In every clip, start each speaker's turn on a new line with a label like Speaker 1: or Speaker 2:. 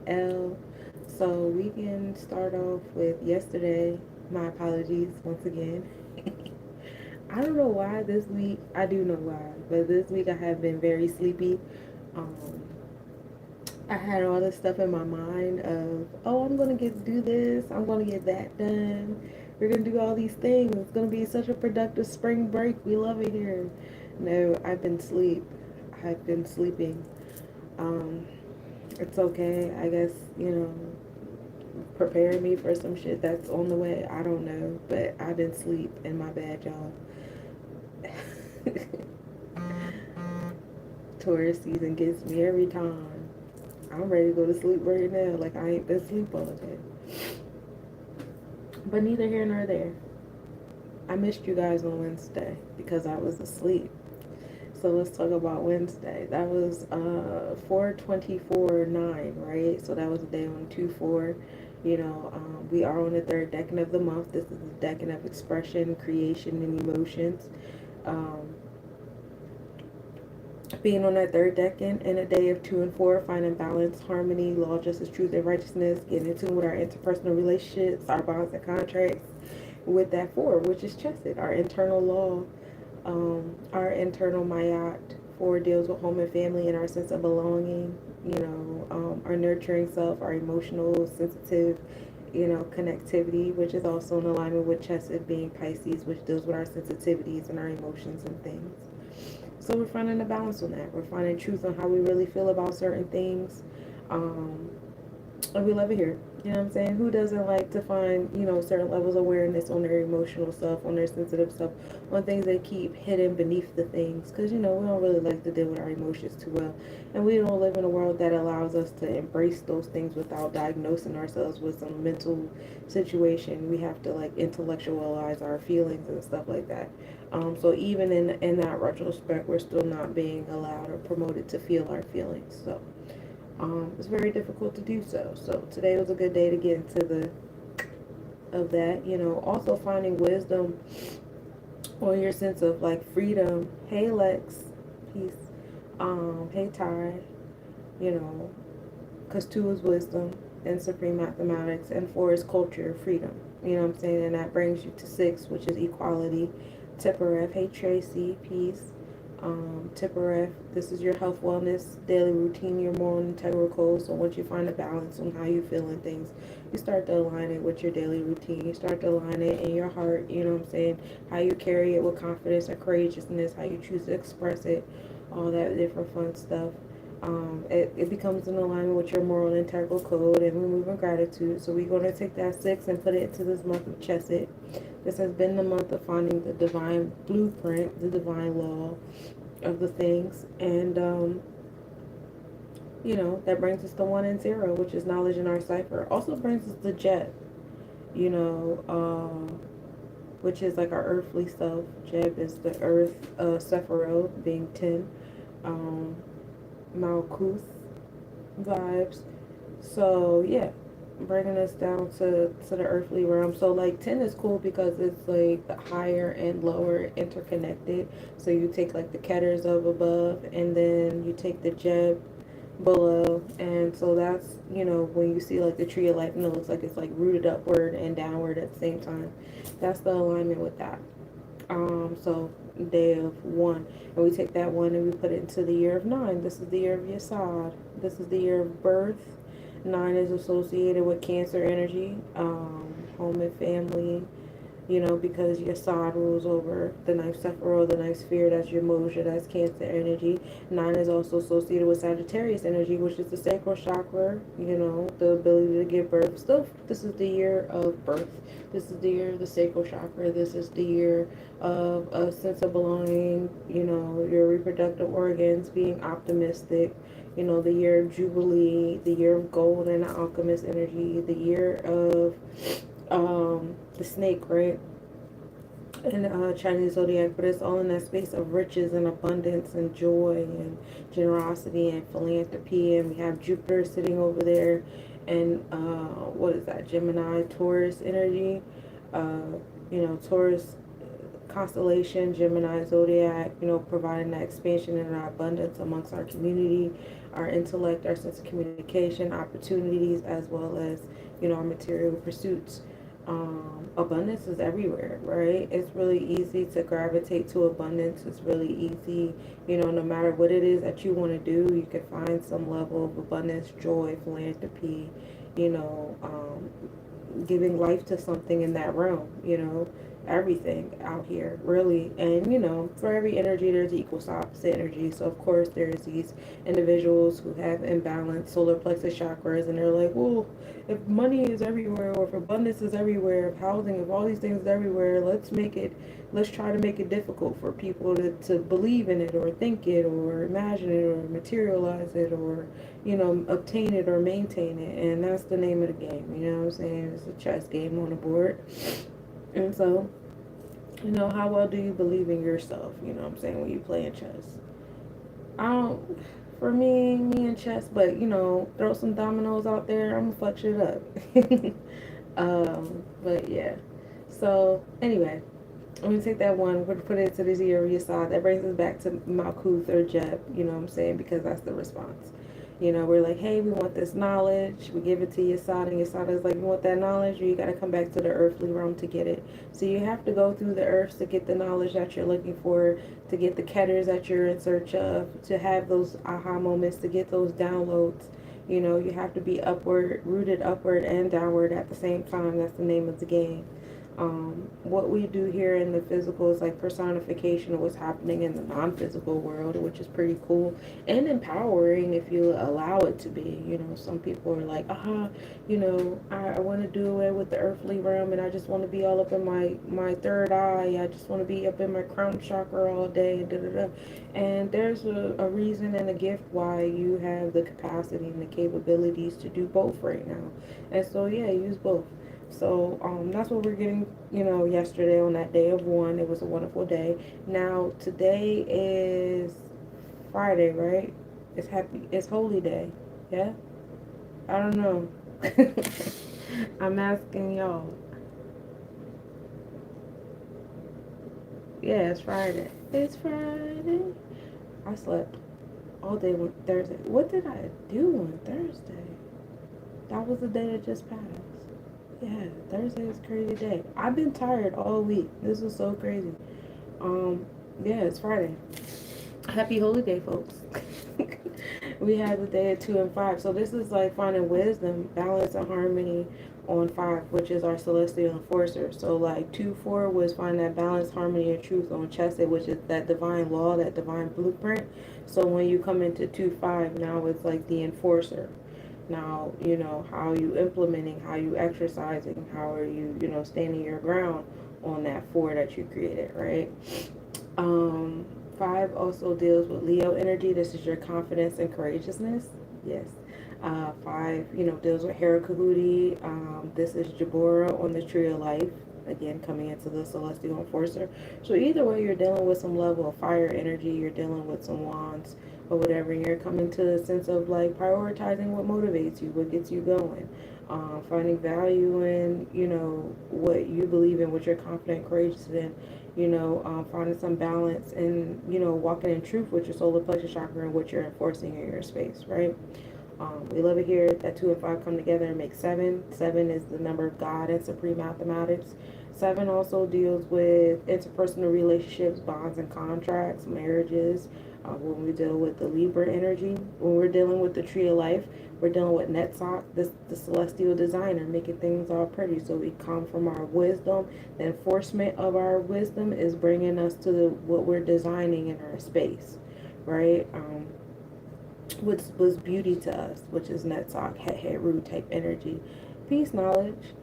Speaker 1: L. So we can start off with yesterday. My apologies once again. I don't know why this week, I do know why, but this week I have been very sleepy. Um, I had all this stuff in my mind of, oh, I'm gonna get do this, I'm gonna get that done. We're gonna do all these things. It's gonna be such a productive spring break. We love it here. No, I've been sleep. I've been sleeping. Um, it's okay. I guess, prepare me for some shit that's on the way. I don't know, but I've been sleep in my bad, y'all. Tourist season gets me every time. I'm ready to go to sleep right now. Like I ain't been asleep all day. But neither here nor there. I missed you guys on Wednesday because I was asleep. So let's talk about Wednesday. That was 4/24/9, right? So that was a day on 2/4. We are on the third decan of the month. This is the decan of expression, creation, and emotions. Um, Being on that third decan in a day of 2 and 4, finding balance, harmony, law, justice, truth, and righteousness, getting in tune with our interpersonal relationships, our bonds and contracts with that 4, which is Chesed, our internal law, our internal Mayat. 4 deals with home and family and our sense of belonging, our nurturing self, our emotional, sensitive, connectivity, which is also in alignment with Chesed being Pisces, which deals with our sensitivities and our emotions and things. So we're finding a balance on that. We're finding truth on how we really feel about certain things. Um, and we love it here. You know what I'm saying? Who doesn't like to find, certain levels of awareness on their emotional stuff, on their sensitive stuff, on things they keep hidden beneath the things? Because, we don't really like to deal with our emotions too well. And we don't live in a world that allows us to embrace those things without diagnosing ourselves with some mental situation. We have to, like, intellectualize our feelings and stuff like that. So even in that retrospect, we're still not being allowed or promoted to feel our feelings. So it's very difficult to do so. So today was a good day to get into the of that. Also finding wisdom on your sense of like freedom. Hey Lex, peace. Hey Ty. You know, because 2 is wisdom and supreme mathematics, and 4 is culture, freedom. You know what I'm saying? And that brings you to 6, which is equality. Tippereth, hey Tracy, peace. Tippereth, this is your health, wellness, daily routine, your moral integral code. So once you find a balance on how you feel and things, you start to align it with your daily routine. You start to align it in your heart, you know what I'm saying? How you carry it with confidence and courageousness, how you choose to express it, all that different fun stuff. It becomes in alignment with your moral and integral code, and we move in gratitude. So we're going to take that 6 and put it into this month of Chesed. This has been the month of finding the divine blueprint, the divine law of the things. And, that brings us to 1 and 0, which is knowledge in our cipher. Also brings us the jet, which is like our earthly self. Jeb is the earth, Sephiroth being 10. Malkuth vibes. So yeah, bringing us down to the earthly realm. So like 10 is cool because it's like the higher and lower interconnected. So you take like the ketters of above, and then you take the Jeb below, and so that's, when you see like the tree of life and it looks like it's like rooted upward and downward at the same time. That's the alignment with that. So day of 1, and we take that 1 and we put it into the year of 9. This is the year of Yesod. This is the year of birth. 9 is associated with Cancer energy, home and family, because your sod rules over the ninth Sephiroth, the ninth sphere, that's your Moja, that's Cancer energy. 9 is also associated with Sagittarius energy, which is the sacral chakra, the ability to give birth. Still, this is the year of birth. This is the year of the sacral chakra. This is the year of a sense of belonging, your reproductive organs, being optimistic, the year of Jubilee, the year of gold and the alchemist energy, the year of the snake, right? In Chinese zodiac, but it's all in that space of riches and abundance and joy and generosity and philanthropy. And we have Jupiter sitting over there, and what is that? Gemini, Taurus energy. Taurus constellation, Gemini zodiac, providing that expansion and our abundance amongst our community. our intellect, our sense of communication, opportunities, as well as, our material pursuits. Abundance is everywhere, right? It's really easy to gravitate to abundance. It's really easy, no matter what it is that you want to do, you can find some level of abundance, joy, philanthropy, you know, um, giving life to something in that realm, everything out here, really. And, for every energy, there's equal to opposite energy. So, of course, there's these individuals who have imbalanced solar plexus chakras, and they're like, well, if money is everywhere, or if abundance is everywhere, if housing, if all these things is everywhere, let's try to make it difficult for people to believe in it, or think it, or imagine it, or materialize it, or obtain it or maintain it. And that's the name of the game, you know what I'm saying? It's a chess game on the board. And so, how well do you believe in yourself, what I'm saying, when you play in chess? I don't, for me in chess, but, throw some dominoes out there, I'm gonna fuck shit up. But yeah. So, anyway, I'm gonna take that one, we're gonna put it to the zero side. That brings us back to Malkuth or Jeb, you know what I'm saying? Because that's the response. We're like, hey, we want this knowledge. We give it to Yesod, and Yesod is like, you want that knowledge, or you got to come back to the earthly realm to get it. So you have to go through the earths to get the knowledge that you're looking for, to get the ketters that you're in search of, to have those aha moments, to get those downloads. You have to be upward, rooted upward and downward at the same time. That's the name of the game. What we do here in the physical is like personification of what's happening in the non-physical world, which is pretty cool and empowering if you allow it to be. Some people are like, I want to do away with the earthly realm, and I just want to be all up in my third eye. I just want to be up in my crown chakra all day, and da da da. And there's a reason and a gift why you have the capacity and the capabilities to do both right now. And so, yeah, use both. So that's what we're getting, yesterday on that day of one. It was a wonderful day. Now today is Friday, right? It's Holy Day. Yeah? I don't know. I'm asking y'all. Yeah, it's Friday. It's Friday. I slept all day on Thursday. What did I do on Thursday? That was the day that just passed. Yeah, Thursday is a crazy day. I've been tired all week. This is so crazy. Yeah, it's Friday. Happy Holy Day, folks. We had the day of 2 and 5. So this is like finding wisdom, balance, and harmony on 5, which is our celestial enforcer. So like 2, 4 was find that balance, harmony, and truth on Chesed, which is that divine law, that divine blueprint. So when you come into 2, 5, now it's like the enforcer. Now, how are you implementing, how are you exercising, how are you, standing your ground on that 4 that you created, right? 5 also deals with Leo energy. This is your confidence and courageousness. Yes. 5, deals with Hera Kahuti. This is Jabora on the Tree of Life. Again, coming into the Celestial Enforcer. So either way, you're dealing with some level of fire energy. You're dealing with some wands or whatever. And you're coming to a sense of like prioritizing what motivates you, what gets you going. Finding value in, what you believe in, what you're confident and courageous in. Finding some balance and, walking in truth with your solar plexus chakra and what you're enforcing in your space, right? We love it here that 2 and 5 come together and make 7. 7 is the number of God and supreme mathematics. 7 also deals with interpersonal relationships, bonds and contracts, marriages. When we deal with the Libra energy, when we're dealing with the Tree of Life, we're dealing with Netzach, the celestial designer, making things all pretty. So we come from our wisdom. The enforcement of our wisdom is bringing us to what we're designing in our space, right? Which was beauty to us, which is Netzach, Heru type energy. Peace, knowledge.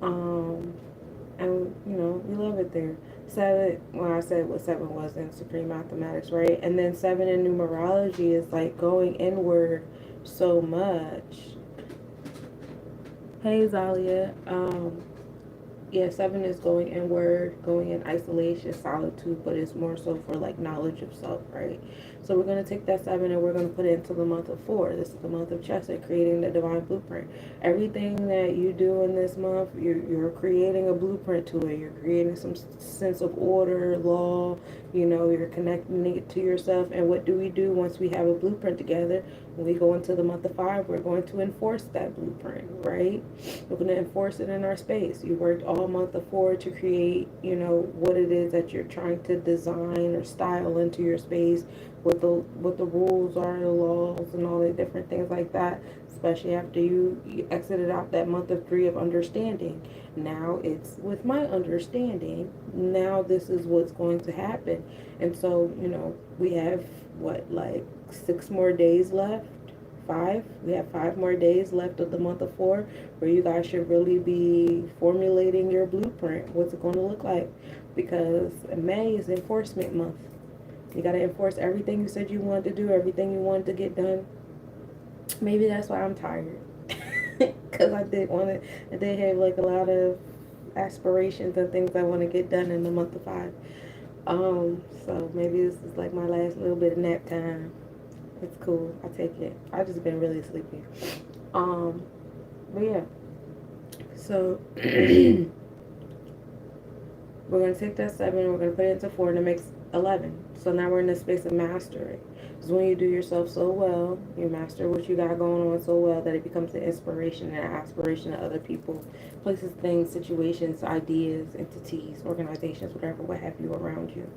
Speaker 1: And we love it there. 7, well, I said what 7 was in supreme mathematics, right? And then 7 in numerology is like going inward so much. Hey, Zalia. Yeah, 7 is going inward, going in isolation, solitude, but it's more so for like knowledge of self, right? So we're going to take that 7 and we're going to put it into the month of 4. This is the month of Chesed, creating the divine blueprint. Everything that you do in this month, you're creating a blueprint to it. You're creating some sense of order, law, you're connecting it to yourself. And what do we do once we have a blueprint together? When we go into the month of 5, we're going to enforce that blueprint, right? We're going to enforce it in our space. You worked all month of 4 to create, what it is that you're trying to design or style into your space, what the rules are, the laws, and all the different things like that. Especially after you exited out that month of 3 of understanding. Now it's with my understanding. Now this is what's going to happen. And so, we have like 6 more days left. 5. We have 5 more days left of the month of 4, where you guys should really be formulating your blueprint. What's it going to look like? Because May is enforcement month. You got to enforce everything you said you wanted to do, everything you wanted to get done. Maybe that's why I'm tired. Because I did have like a lot of aspirations and things I want to get done in the month of 5. So maybe this is like my last little bit of nap time. It's cool. I take it. I've just been really sleepy. But yeah. So we're gonna take that 7, we're gonna put it into 4, and it makes 11. So now we're in the space of mastery. Because when you do yourself so well, you master what you got going on so well that it becomes an inspiration and an aspiration to other people, places, things, situations, ideas, entities, organizations, whatever, what have you around you.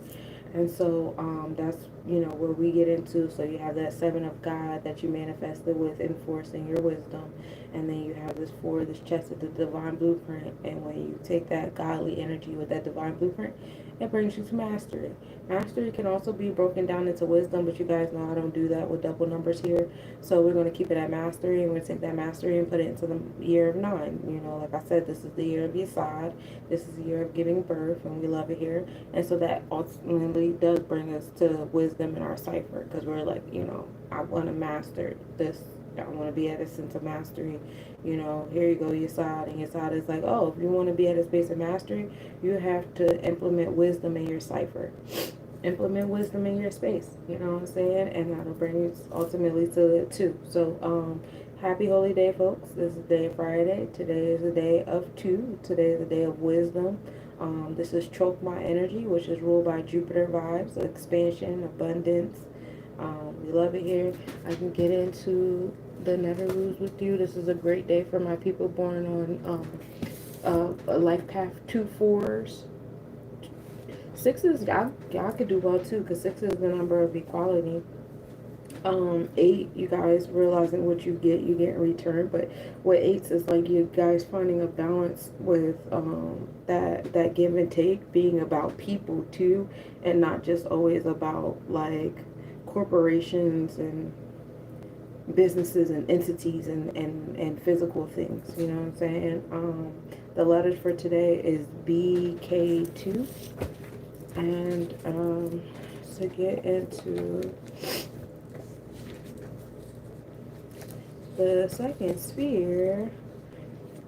Speaker 1: And so that's, where we get into. So you have that 7 of God that you manifested with enforcing your wisdom. And then you have this 4, this chest of the divine blueprint. And when you take that godly energy with that divine blueprint, it brings you to mastery. Mastery can also be broken down into wisdom, but you guys know I don't do that with double numbers here. So we're going to keep it at mastery, and we're going to take that mastery and put it into the year of 9. Like I said, this is the year of Yesod. This is the year of giving birth, and we love it here. And so that ultimately does bring us to wisdom in our cipher, because we're like, I want to master this. I want to be at a sense of mastery. Here you go, Yesod. And Yesod is like, oh, if you want to be at a space of mastery, you have to implement wisdom in your cipher. Implement wisdom in your space. You know what I'm saying? And that'll bring you ultimately to it too. So, happy holy day, folks. This is the day of Friday. Today is the day of 2. Today is the day of wisdom. This is Chokma energy, which is ruled by Jupiter vibes, expansion, abundance. We love it here. I can get into the Netherlands with you. This is a great day for my people born on life path 2-4s. 6s, y'all could do well too, because 6 is the number of equality. 8, you guys realizing what you get in return. But with 8s is like you guys finding a balance with that give and take, being about people too, and not just always about like corporations and businesses and entities and physical things. You know what I'm saying? The letters for today is BK2. And to get into the second sphere,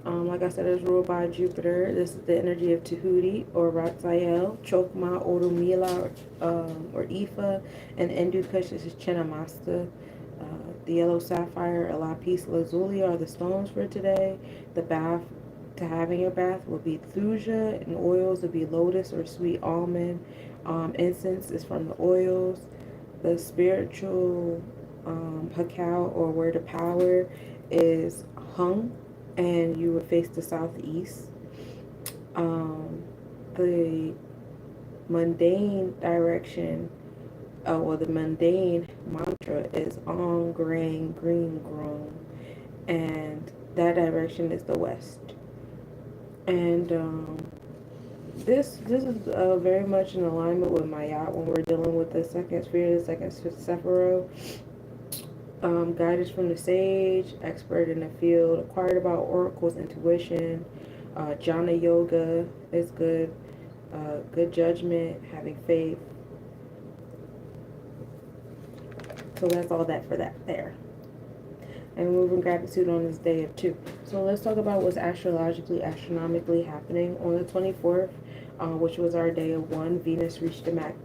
Speaker 1: like I said, it's ruled by Jupiter. This is the energy of Tahuti or Ratzael, Chokma, Orumila, or Ifa, and Endu Kush. This is Chinamasta. The yellow sapphire, lapis lazuli are the stones for today. The bath to have in your bath will be thuja, and oils will be lotus or sweet almond. Incense is from the oils. The spiritual hakao or word of power is hung, and you would face the southeast. The mundane direction, the mundane mantra is on grain green grown, and that direction is the west. And this is very much in alignment with Mayat when we're dealing with the second sphere, the second Sephiro. Guidance from the sage, expert in the field, acquired about oracles, intuition. Jhana yoga is good. Good judgment, having faith. So that's all that for that there. And moving gratitude on this day of 2. So let's talk about what's astrologically, astronomically happening on the 24th. which was our day of 1. Venus reached the max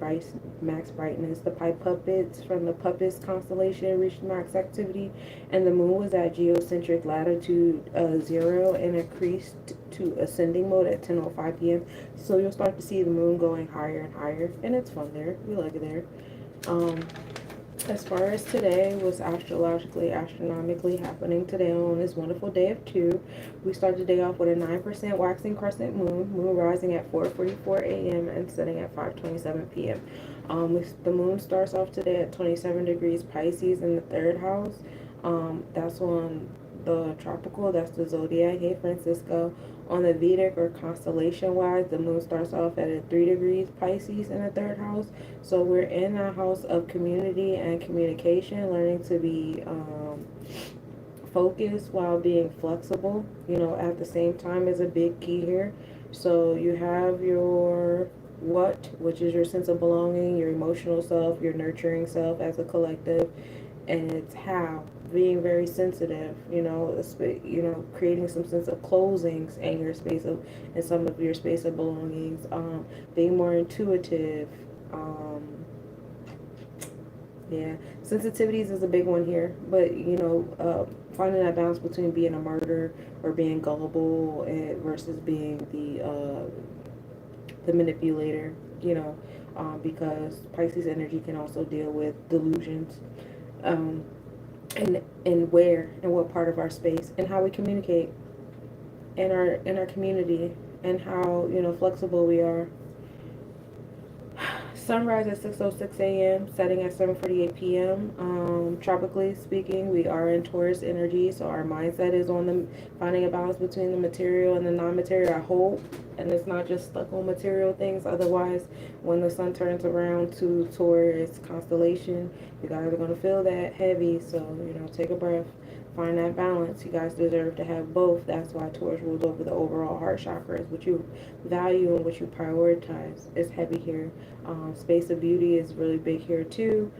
Speaker 1: brightness. The pipe puppets from the Pisces Constellation reached max activity, and the moon was at geocentric latitude 0 and increased to ascending mode at 10:05 p.m. So you'll start to see the moon going higher and higher, and it's fun there. We like it there. As far as today, what's astronomically happening today on this wonderful day of 2, we start the day off with a 9% waxing crescent moon rising at 4:44 a.m. and setting at 5:27 p.m. The moon starts off today at 27 degrees Pisces in the 3rd house. That's on the tropical, that's the zodiac. Hey, Francisco. On the Vedic or constellation wise, the moon starts off at a 3 degrees Pisces in the 3rd house. So we're in a house of community and communication, learning to be focused while being flexible, at the same time is a big key here. So you have your what, which is your sense of belonging, your emotional self, your nurturing self as a collective, and it's how being very sensitive, creating some sense of closings in your space of in some of your space of belongings, being more intuitive. Yeah, sensitivities is a big one here, but finding that balance between being a martyr or being gullible versus being the manipulator, because Pisces energy can also deal with delusions. And where and what part of our space and how we communicate in our community, and how flexible we are. Sunrise at 6:06 a.m., setting at 7:48 p.m. Tropically speaking, we are in Taurus energy, so our mindset is on the finding a balance between the material and the non-material, I hope, and it's not just stuck on material things. Otherwise, when the sun turns around to Taurus constellation, you guys are going to feel that heavy, so take a breath. Find that balance. You guys deserve to have both. That's why Taurus rules over the overall heart chakras. What you value and what you prioritize is heavy here. Space of beauty is really big here too.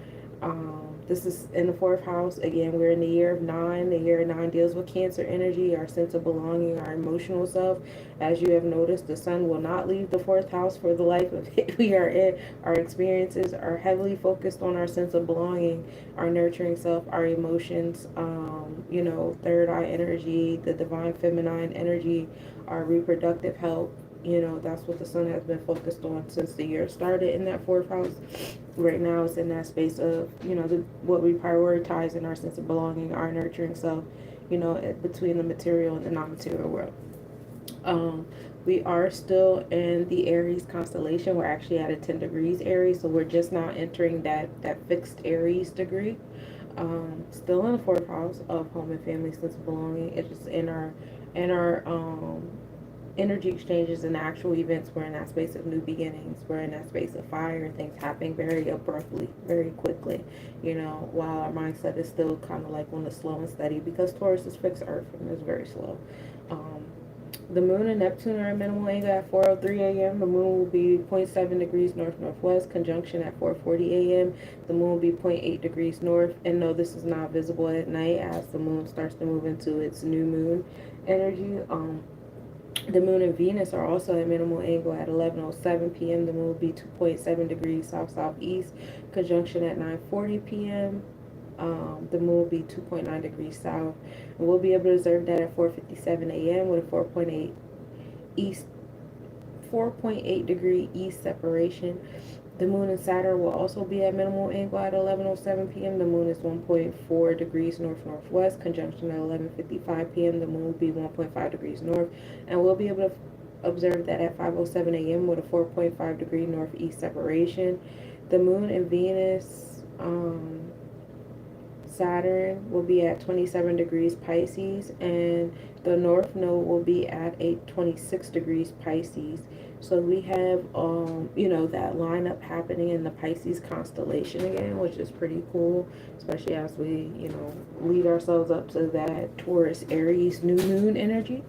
Speaker 1: This is in the 4th house. Again, we're in the year of 9. The year of 9 deals with Cancer energy, our sense of belonging, our emotional self. As you have noticed, the sun will not leave the 4th house for the life of it we are in. Our experiences are heavily focused on our sense of belonging, our nurturing self, our emotions, 3rd eye energy, the divine feminine energy, our reproductive health. That's what the sun has been focused on since the year started in that 4th house. Right now it's in that space of, what we prioritize in our sense of belonging, our nurturing self, between the material and the non-material world. We are still in the Aries constellation. We're actually at a 10 degrees Aries, so we're just now entering that fixed Aries degree. Still in the 4th house of home and family sense of belonging. It's just in our energy exchanges and actual events. We're in that space of new beginnings. We're in that space of fire, things happening very abruptly, very quickly, while our mindset is still kind of like on the slow and steady, because Taurus is fixed earth and it's very slow. The moon and Neptune are in minimal angle at 4:03 a.m. The moon will be 0.7 degrees north-northwest, conjunction at 4:40 a.m. The moon will be 0.8 degrees north. And no, this is not visible at night as the moon starts to move into its new moon energy. The moon and Venus are also at minimal angle at 11:07 p.m. The moon will be 2.7 degrees south-southeast, conjunction at 9:40 p.m. The moon will be 2.9 degrees south. And we'll be able to observe that at 4:57 a.m. with a 4.8 degree east separation. The moon and Saturn will also be at minimal angle at 11:07 p.m. The moon is 1.4 degrees north-northwest, conjunction at 11:55 p.m. The moon will be 1.5 degrees north, and we'll be able to observe that at 5:07 a.m. with a 4.5 degree northeast separation. The moon and Venus, Saturn will be at 27 degrees Pisces, and the North Node will be at 26 degrees Pisces. So we have, that lineup happening in the Pisces constellation again, which is pretty cool, especially as we, lead ourselves up to that Taurus Aries New Moon energy.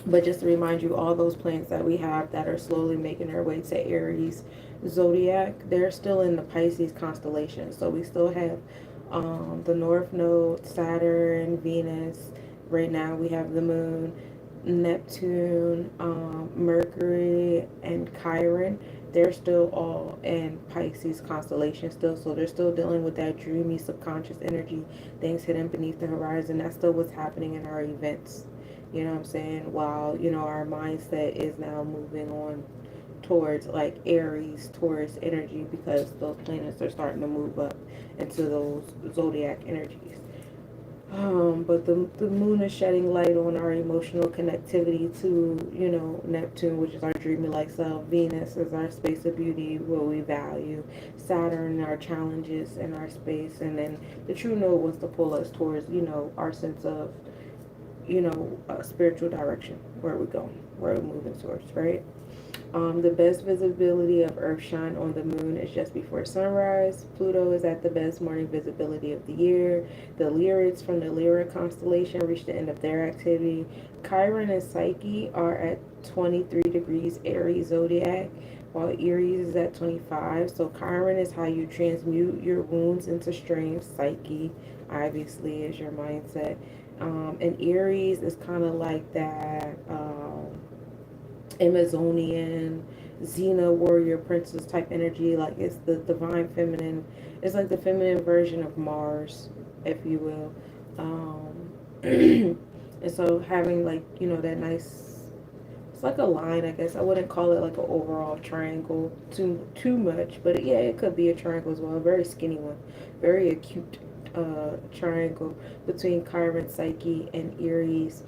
Speaker 1: But just to remind you, all those planets that we have that are slowly making their way to Aries zodiac, they're still in the Pisces constellation. So we still have the North Node, Saturn, Venus. Right now we have the moon. Neptune, Mercury, and Chiron, they're still all in Pisces constellation still. So they're still dealing with that dreamy subconscious energy, things hidden beneath the horizon. That's still what's happening in our events. You know what I'm saying? While, our mindset is now moving on towards like Aries, Taurus energy, because those planets are starting to move up into those zodiac energies. But the moon is shedding light on our emotional connectivity to, Neptune, which is our dreamy like self. Venus is our space of beauty, what we value. Saturn, our challenges and our space. And then the true north was to pull us towards, our sense of, spiritual direction, where we're going, where we're moving towards, right? The best visibility of Earthshine on the moon is just before sunrise. Pluto is at the best morning visibility of the year. The Lyrids from the Lyra constellation reach the end of their activity. Chiron and Psyche are at 23 degrees Aries zodiac, while Aries is at 25. So Chiron is how you transmute your wounds into strength. Psyche, obviously, is your mindset. And Aries is kind of like that. Amazonian, Xena warrior princess type energy. Like it's the divine feminine. It's like the feminine version of Mars, if you will. And so having like that nice. It's like a line, I guess. I wouldn't call it like an overall triangle too much, but yeah, it could be a triangle as well. A very skinny one, very acute triangle between Chiron, Psyche, and Aries.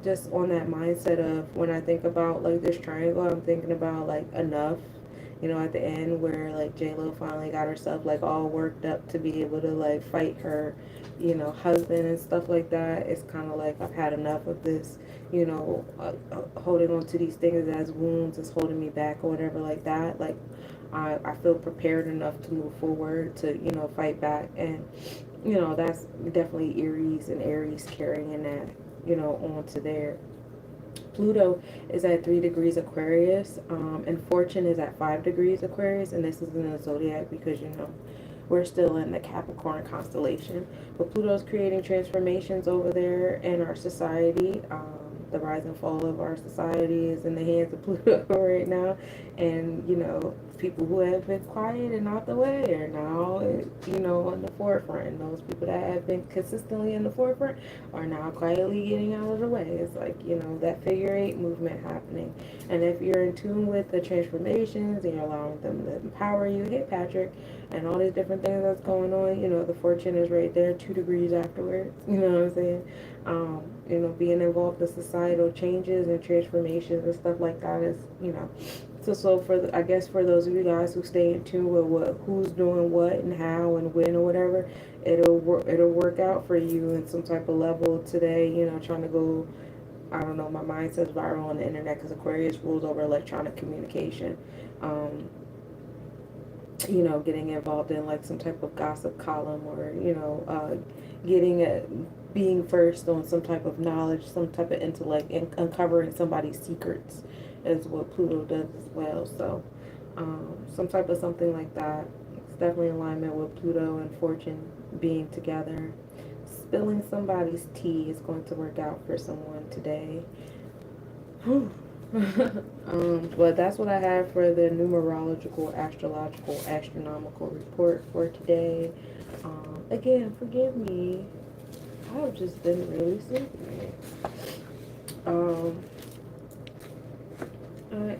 Speaker 1: Just on that mindset of when I think about like this triangle, I'm thinking about like enough. At the end where like J Lo finally got herself like all worked up to be able to like fight her, husband and stuff like that. It's kind of like I've had enough of this, holding on to these things as wounds is holding me back or whatever like that. Like I feel prepared enough to move forward to fight back, and that's definitely Aries carrying that onto there. Pluto is at 3 degrees Aquarius, and Fortune is at 5 degrees Aquarius, and this is in the zodiac because we're still in the Capricorn constellation. But Pluto is creating transformations over there in our society. The rise and fall of our society is in the hands of Pluto right now, and people who have been quiet and out the way are now on the forefront, and those people that have been consistently in the forefront are now quietly getting out of the way. It's like that figure eight movement happening, and if you're in tune with the transformations and you're allowing them to empower you, hey Patrick, and all these different things that's going on, the fortune is right there 2 degrees afterwards. You know what I'm saying? Being involved in societal changes and transformations and stuff like that is, so for I guess for those of you guys who stay in tune with who's doing what and how and when or whatever, it'll work out for you in some type of level today. Trying to go, I don't know, my mind says viral on the internet because Aquarius rules over electronic communication. Getting involved in like some type of gossip column, or being first on some type of knowledge, some type of intellect, and uncovering somebody's secrets is what Pluto does as well. So some type of something like that. It's definitely in alignment with Pluto and Fortune being together. Spilling somebody's tea is going to work out for someone today. But that's what I have for the numerological, astrological, astronomical report for today. Again, forgive me. I've just been really sleepy. I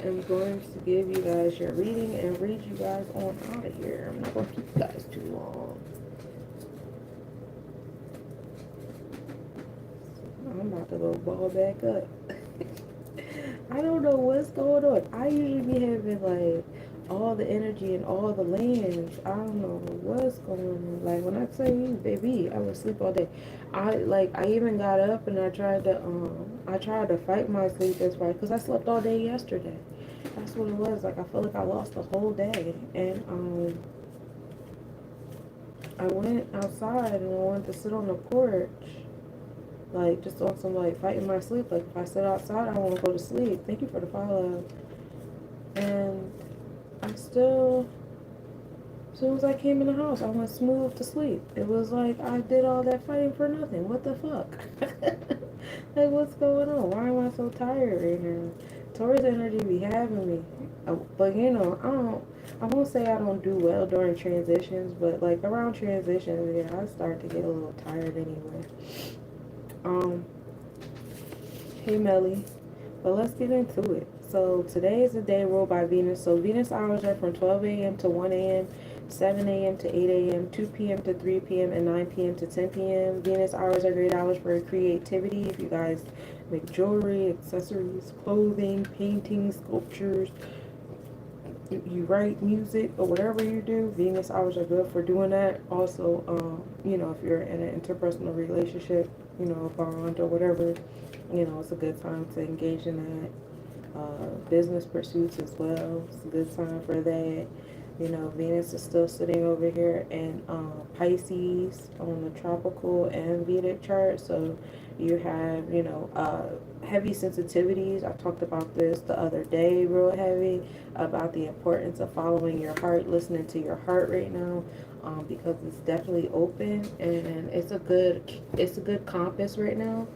Speaker 1: am going to give you guys your reading and read you guys on out of here. I'm not going to keep you guys too long. I'm about to go ball back up. I don't know what's going on. I usually be having like all the energy and all the lands. I don't know what's going on. Like when I tell you, baby, I was asleep all day. I even got up and I tried to fight my sleep this right because I slept all day yesterday. That's what it was. Like I feel like I lost the whole day, and I went outside and I wanted to sit on the porch. Like, just on some, like, fighting my sleep. Like, if I sit outside, I want to go to sleep. Thank you for the follow. And I still, as soon as I came in the house, I went smooth to sleep. It was like I did all that fighting for nothing. What the fuck? Like, what's going on? Why am I so tired right now? Taurus energy be having me. But you know, I won't say I don't do well during transitions, but like around transitions, yeah, I start to get a little tired anyway. Um, hey Melly, but let's get into it. So today is the day ruled by Venus. So Venus hours are from 12 a.m. to 1 a.m., 7 a.m. to 8 a.m., 2 p.m. to 3 p.m., and 9 p.m. to 10 p.m. Venus hours are great hours for creativity. If you guys make jewelry, accessories, clothing, painting, sculptures, you write music or whatever you do, Venus hours are good for doing that. Also, you know, if you're in an interpersonal relationship, you know, a bond or whatever, you know, it's a good time to engage in that. Business pursuits as well. It's a good time for that. You know, Venus is still sitting over here in Pisces on the tropical and Vedic chart. So you have, you know, heavy sensitivities. I talked about this the other day, real heavy, about the importance of following your heart, listening to your heart right now, because it's definitely open and it's a good compass right now.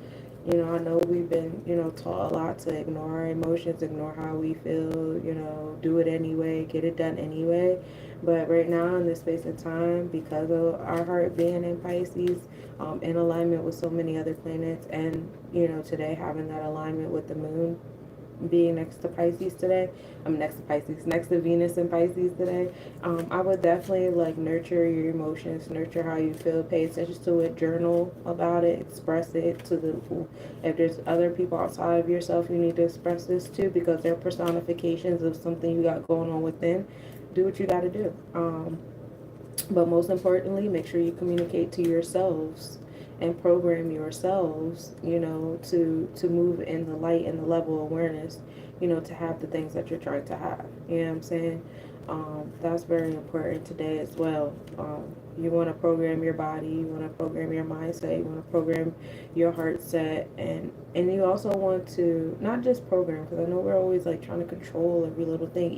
Speaker 1: You know, I know we've been, you know, taught a lot to ignore our emotions, ignore how we feel, you know, do it anyway, get it done anyway. But right now, in this space and time, because of our heart being in Pisces, in alignment with so many other planets, and, you know, today having that alignment with the moon being next to Pisces today. I'm next to Pisces, next to Venus and Pisces today. I would definitely like nurture your emotions, nurture how you feel, pay attention to it, journal about it, express it to the. If there's other people outside of yourself, you need to express this to because they're personifications of something you got going on within. Do what you got to do. But most importantly, make sure you communicate to yourselves and program yourselves, you know, to move in the light and the level of awareness, you know, to have the things that you're trying to have. You know what I'm saying? That's very important today as well. You want to program your body, you want to program your mindset, you want to program your heart set, and you also want to not just program, because I know we're always like trying to control every little thing,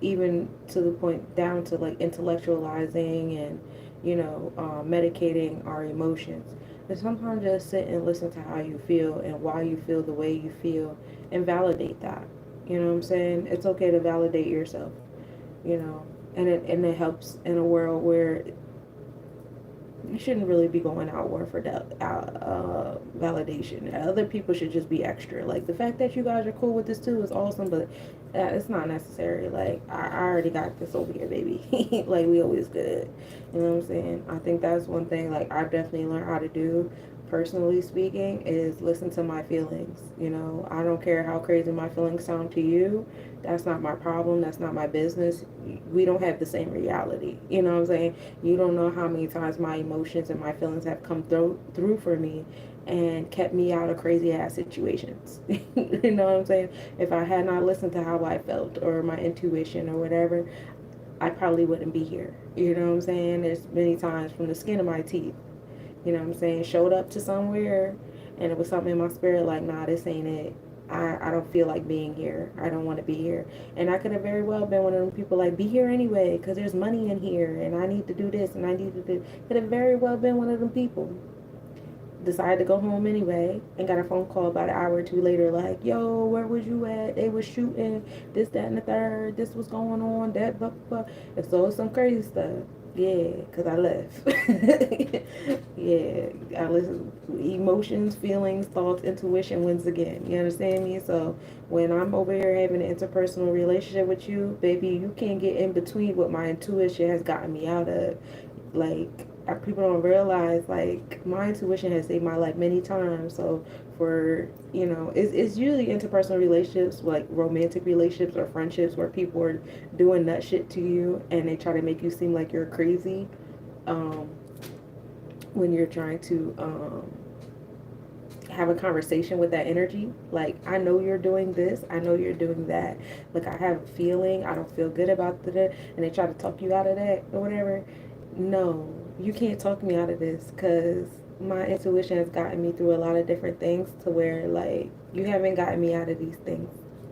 Speaker 1: even to the point down to like intellectualizing and, you know, medicating our emotions. But sometimes just sit and listen to how you feel and why you feel the way you feel and validate that. You know what I'm saying? It's okay to validate yourself, you know, and it helps in a world where you shouldn't really be going outward for that validation. Other people should just be extra. Like the fact that you guys are cool with this too is awesome, but it's not necessary. Like I already got this over here, baby. Like we always good. You know what I'm saying? I think that's one thing. Like I've definitely learned how to do. Personally speaking, is listen to my feelings. You know, I don't care how crazy my feelings sound to you. That's not my problem. That's not my business. We don't have the same reality. You know what I'm saying? You don't know how many times my emotions and my feelings have come through for me and kept me out of crazy ass situations. You know what I'm saying? If I had not listened to how I felt or my intuition or whatever, I probably wouldn't be here. You know what I'm saying? There's many times from the skin of my teeth, you know what I'm saying, showed up to somewhere and it was something in my spirit like, nah, this ain't it. I don't feel like being here. I don't want to be here. And I could have very well been one of them people like, be here anyway because there's money in here and I need to do this and I need to do. Could have very well been one of them people. Decided to go home anyway and got a phone call about an hour or two later like, yo, where was you at? They was shooting this, that, and the third. This was going on, that, but. And so it's some crazy stuff. Yeah, because I left. Yeah, I listen. Emotions, feelings, thoughts, intuition wins again. You understand me? So when I'm over here having an interpersonal relationship with you, baby, you can't get in between what my intuition has gotten me out of. Like, people don't realize, like, my intuition has saved my life many times. So for, you know, it's usually interpersonal relationships, like romantic relationships or friendships where people are doing that shit to you and they try to make you seem like you're crazy, um, when you're trying to have a conversation with that energy. Like, I know you're doing this, I know you're doing that, like I have a feeling, I don't feel good about that, and they try to talk you out of that or whatever. No, you can't talk me out of this because my intuition has gotten me through a lot of different things to where, like, you haven't gotten me out of these things.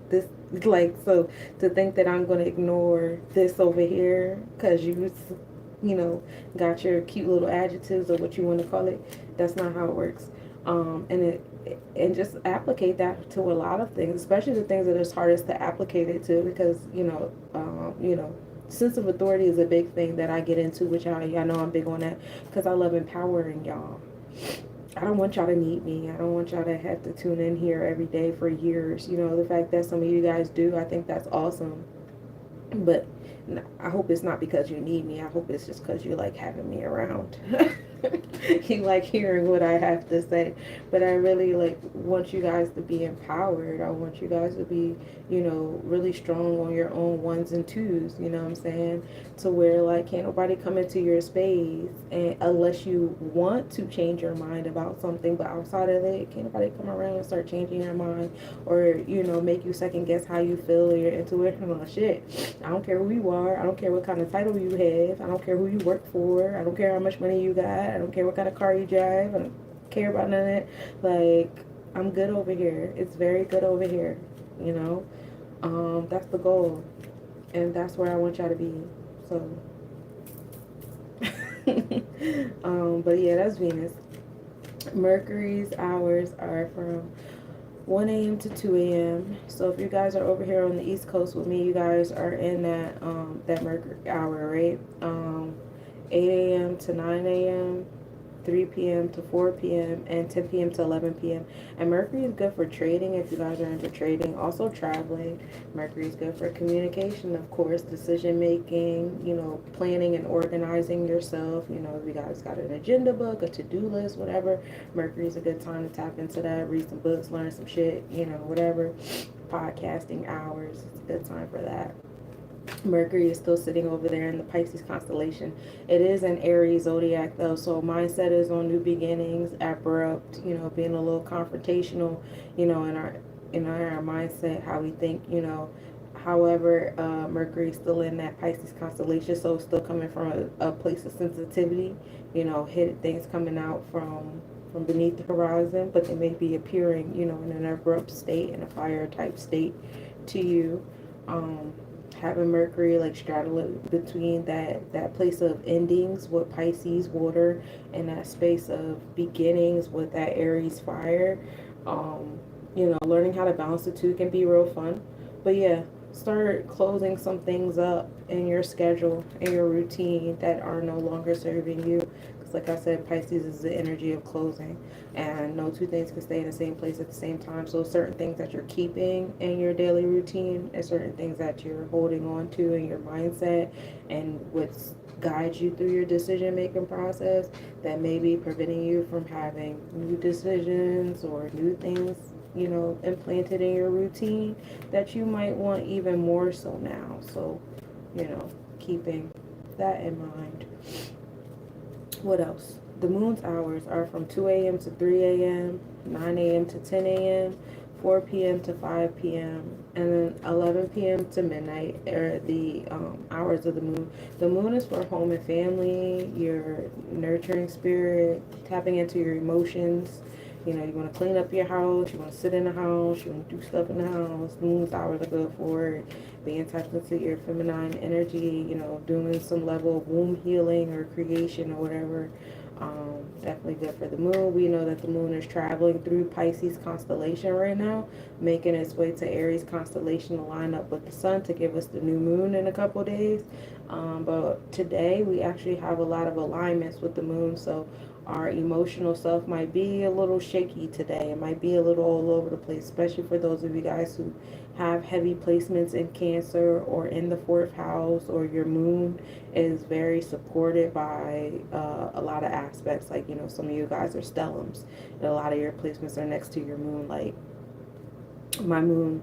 Speaker 1: This, like, so to think that I'm going to ignore this over here because you know, got your cute little adjectives or what you want to call it, that's not how it works. And just applicate that to a lot of things, especially the things that is hardest to applicate it to, because sense of authority is a big thing that I get into, which y'all know I'm big on that, because I love empowering y'all. I don't want y'all to need me. I don't want y'all to have to tune in here every day for years. The fact that some of you guys do, I think that's awesome. But I hope it's not because you need me. I hope it's just because you like having me around. You like hearing what I have to say. But I really want you guys to be empowered. I want you guys to be, really strong on your own ones and twos, you know what I'm saying? To where can't nobody come into your space and unless you want to change your mind about something, but outside of it, can't nobody come around and start changing your mind or, make you second guess how you feel or your intuition or shit. I don't care who you are. I don't care what kind of title you have. I don't care who you work for. I don't care how much money you got. I don't care what kind of car you drive. I don't care about none of that. I'm good over here. It's very good over here. That's the goal. And that's where I want y'all to be. So, but yeah, that's Venus. Mercury's hours are from 1 a.m. to 2 a.m. So if you guys are over here on the East Coast with me, you guys are in that Mercury hour, right? 8 a.m. to 9 a.m., 3 p.m. to 4 p.m., and 10 p.m. to 11 p.m. And Mercury is good for trading if you guys are into trading. Also traveling. Mercury is good for communication, of course, decision making, planning and organizing yourself. If you guys got an agenda book, a to-do list, whatever, Mercury is a good time to tap into that, read some books, learn some shit, whatever. Podcasting hours, it's a good time for that. Mercury is still sitting over there in the Pisces constellation. It is an Aries zodiac though, so mindset is on new beginnings, abrupt, being a little confrontational, in our mindset, how we think, However, Mercury is still in that Pisces constellation, so it's still coming from a place of sensitivity, hidden things coming out from beneath the horizon, but they may be appearing, in an abrupt state, in a fire type state to you. Having Mercury straddle between that place of endings with Pisces water and that space of beginnings with that Aries fire. Learning how to balance the two can be real fun. But yeah, start closing some things up in your schedule and your routine that are no longer serving you. Because like I said, Pisces is the energy of closing, and no two things can stay in the same place at the same time. So certain things that you're keeping in your daily routine and certain things that you're holding on to in your mindset and what's guides you through your decision making process that may be preventing you from having new decisions or new things implanted in your routine that you might want even more so now. So, keeping that in mind. What else? The moon's hours are from 2 a.m. to 3 a.m., 9 a.m. to 10 a.m., 4 p.m. to 5 p.m., and then 11 p.m. to midnight are the hours of the moon. The moon is for home and family, your nurturing spirit, tapping into your emotions. You want to clean up your house, you want to sit in the house, you want to do stuff in the house. The moon's hours are good for it. Being tapped into your feminine energy, doing some level of womb healing or creation or whatever. Definitely good for the moon. We know that the moon is traveling through Pisces constellation right now, making its way to Aries constellation to line up with the sun to give us the new moon in a couple days. But today we actually have a lot of alignments with the moon, so our emotional self might be a little shaky today. It might be a little all over the place, especially for those of you guys who have heavy placements in Cancer or in the 4th house, or your moon is very supported by a lot of aspects. Some of you guys are stellums, and a lot of your placements are next to your moon. Like my moon,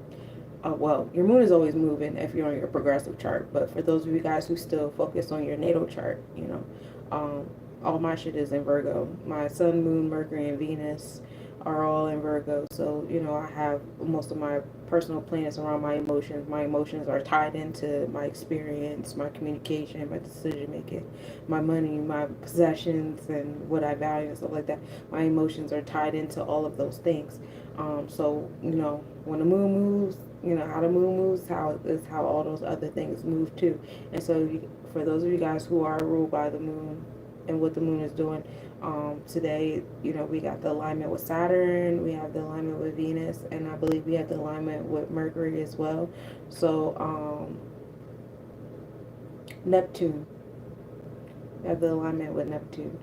Speaker 1: well, your moon is always moving if you're on your progressive chart, but for those of you guys who still focus on your natal chart, all my shit is in Virgo. My sun, moon, Mercury, and Venus are all in Virgo. So, I have most of my personal planets around my emotions. My emotions are tied into my experience, my communication, my decision making, my money, my possessions, and what I value and stuff like that. My emotions are tied into all of those things. So, when the moon moves, how the moon moves, how all those other things move too. And so for those of you guys who are ruled by the moon, and what the moon is doing. Today, we got the alignment with Saturn, we have the alignment with Venus, and I believe we have the alignment with Mercury as well. So, Neptune, we have the alignment with Neptune.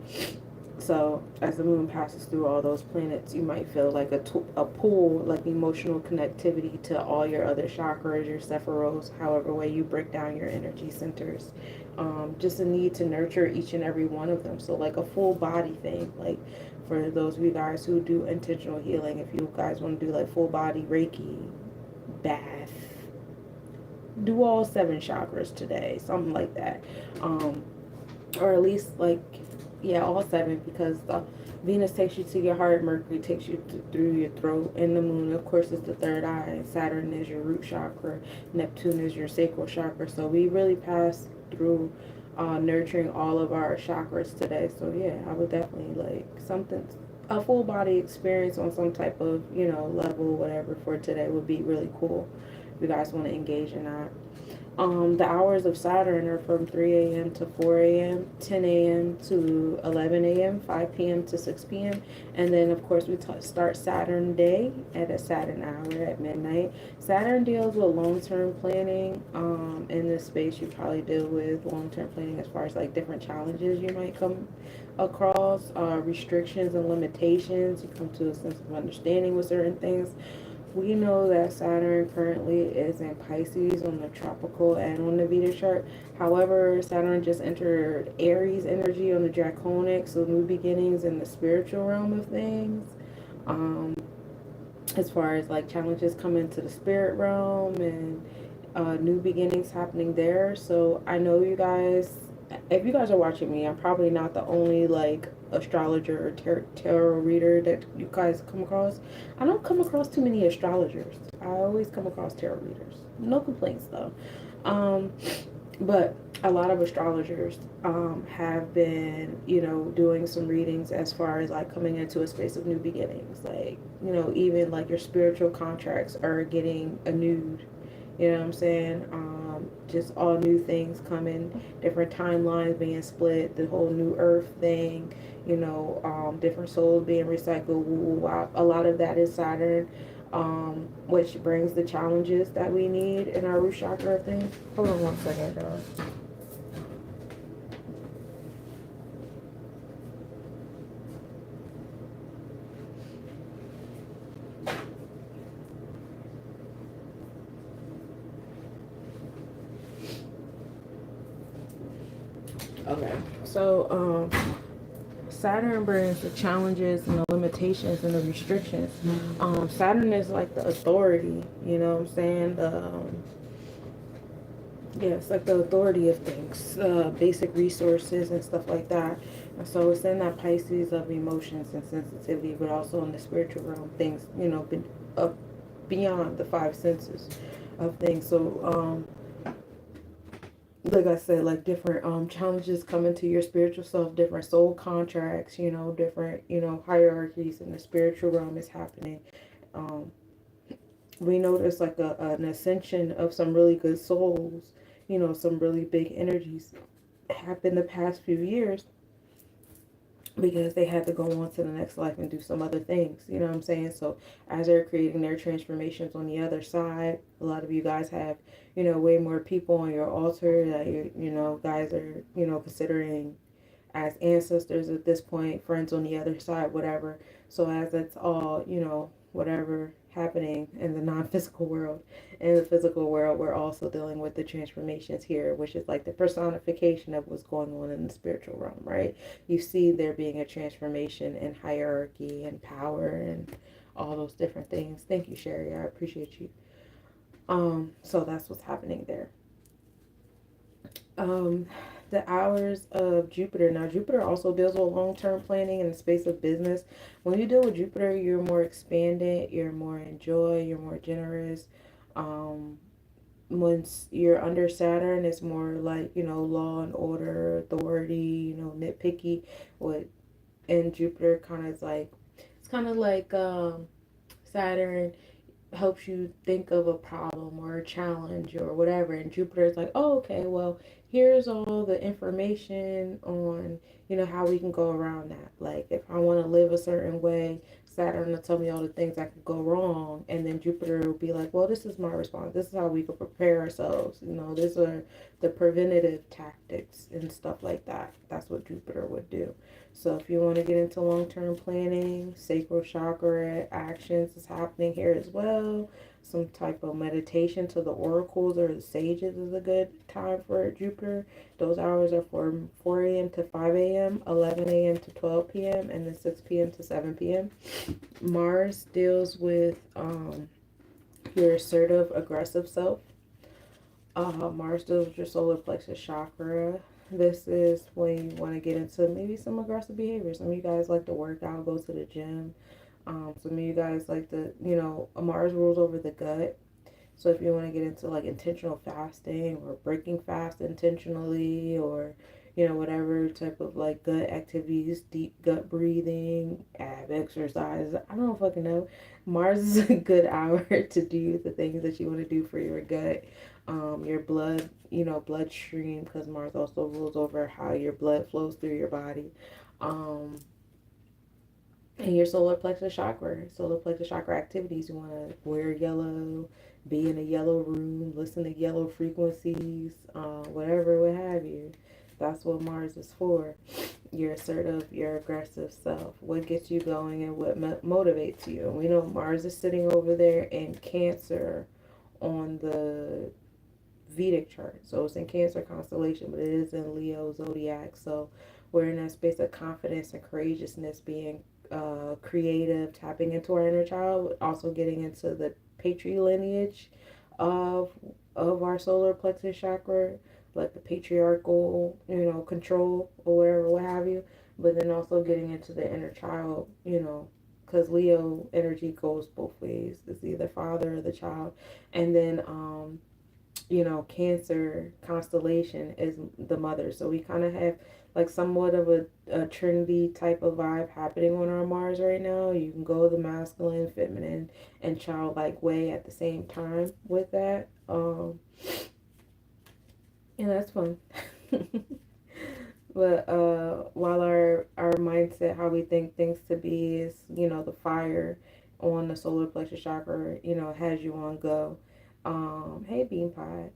Speaker 1: So as the moon passes through all those planets, you might feel like a pull, like emotional connectivity to all your other chakras, your sephiros, however way you break down your energy centers. Just a need to nurture each and every one of them. So like a full body thing, like for those of you guys who do intentional healing, if you guys want to do like full body Reiki, bath, do all 7 chakras today, something like that. Or at least like, yeah, all 7, because the Venus takes you to your heart, Mercury takes you through your throat, and the moon, of course, is the third eye, and Saturn is your root chakra, Neptune is your sacral chakra. So we really pass through nurturing all of our chakras today. So yeah, I would definitely like something, a full body experience on some type of level, whatever, for today would be really cool. If you guys want to engage in that. The hours of Saturn are from 3 a.m. to 4 a.m., 10 a.m. to 11 a.m., 5 p.m. to 6 p.m. And then, of course, we start Saturn day at a Saturn hour at midnight. Saturn deals with long-term planning. In this space, you probably deal with long-term planning as far as like different challenges you might come across, restrictions and limitations. You come to a sense of understanding with certain things. We know that Saturn currently is in Pisces on the tropical and on the Vedic chart. However, Saturn just entered Aries energy on the draconic, so new beginnings in the spiritual realm of things. Um, as far as like challenges coming to the spirit realm and new beginnings happening there. So I know you guys, if you guys are watching me, I'm probably not the only like astrologer or tarot reader that you guys come across. I don't come across too many astrologers. I always come across tarot readers. No complaints though. Um, but a lot of astrologers have been, doing some readings as far as like coming into a space of new beginnings. Like, even like your spiritual contracts are getting renewed. You know what I'm saying? Just all new things coming, different timelines being split, the whole new earth thing, different souls being recycled. A lot of that is Saturn, which brings the challenges that we need in our root chakra thing. Hold on one second, y'all. Okay, so Saturn brings the challenges and the limitations and the restrictions. Saturn is like the authority, you know what I'm saying? Yeah, it's like the authority of things, basic resources and stuff like that. And so it's in that Pisces of emotions and sensitivity, but also in the spiritual realm, things, beyond the 5 senses of things. So, like I said, like different challenges coming to your spiritual self, different soul contracts, different, hierarchies in the spiritual realm is happening. Um, we notice like an ascension of some really good souls, some really big energies happened the past few years because they had to go on to the next life and do some other things, you know what I'm saying? So as they're creating their transformations on the other side, a lot of you guys have, way more people on your altar that guys are, considering as ancestors at this point, friends on the other side, whatever. So as it's all, whatever happening in the non-physical world, in the physical world, we're also dealing with the transformations here, which is like the personification of what's going on in the spiritual realm, right? You see there being a transformation in hierarchy and power and all those different things. Thank you, Sherry. I appreciate you. So that's what's happening there. Um, the hours of Jupiter. Now, Jupiter also deals with long-term planning in the space of business. When you deal with Jupiter, you're more expanded, you're more in joy, you're more generous. Um, Once you're under Saturn, it's more like, law and order, authority, nitpicky. What and Jupiter kind of is like, it's kind of like Saturn helps you think of a problem or a challenge or whatever, and Jupiter is like, oh, okay, well, here's all the information on, how we can go around that. Like, if I want to live a certain way, Saturn will tell me all the things that could go wrong, and then Jupiter will be like, well, this is my response. This is how we could prepare ourselves. These are the preventative tactics and stuff like that. That's what Jupiter would do. So if you want to get into long-term planning, sacral chakra actions is happening here as well. Some type of meditation to the oracles or the sages is a good time for Jupiter. Those hours are from 4 a.m. to 5 a.m., 11 a.m. to 12 p.m., and then 6 p.m. to 7 p.m. Mars deals with your assertive, aggressive self. Mars deals with your solar plexus chakra. This is when you want to get into maybe some aggressive behavior. Some of you guys like to work out, go to the gym. Some of you guys like to, Mars rules over the gut. So if you want to get into like intentional fasting or breaking fast intentionally, or whatever type of like gut activities, deep gut breathing, ab exercise, I don't fucking know. Mars is a good hour to do the things that you want to do for your gut, your blood, bloodstream, because Mars also rules over how your blood flows through your body. Um, and your solar plexus chakra. Solar plexus chakra activities. You want to wear yellow, be in a yellow room, listen to yellow frequencies, whatever, what have you. That's what Mars is for. Your assertive, your aggressive self. What gets you going and what motivates you. And we know Mars is sitting over there in Cancer on the Vedic chart. So it's in Cancer constellation, but it is in Leo zodiac. So we're in that space of confidence and courageousness, being creative, tapping into our inner child, also getting into the patrilineage of our solar plexus chakra, like the patriarchal, control or whatever, what have you. But then also getting into the inner child, because Leo energy goes both ways. It's either father or the child. And then Cancer constellation is the mother. So we kind of have like somewhat of a Trinity type of vibe happening on our Mars right now. You can go the masculine, feminine, and childlike way at the same time with that. And that's fun. But while our mindset, how we think things to be is, the fire on the solar plexus chakra, has you on go. Hey Bean Pie.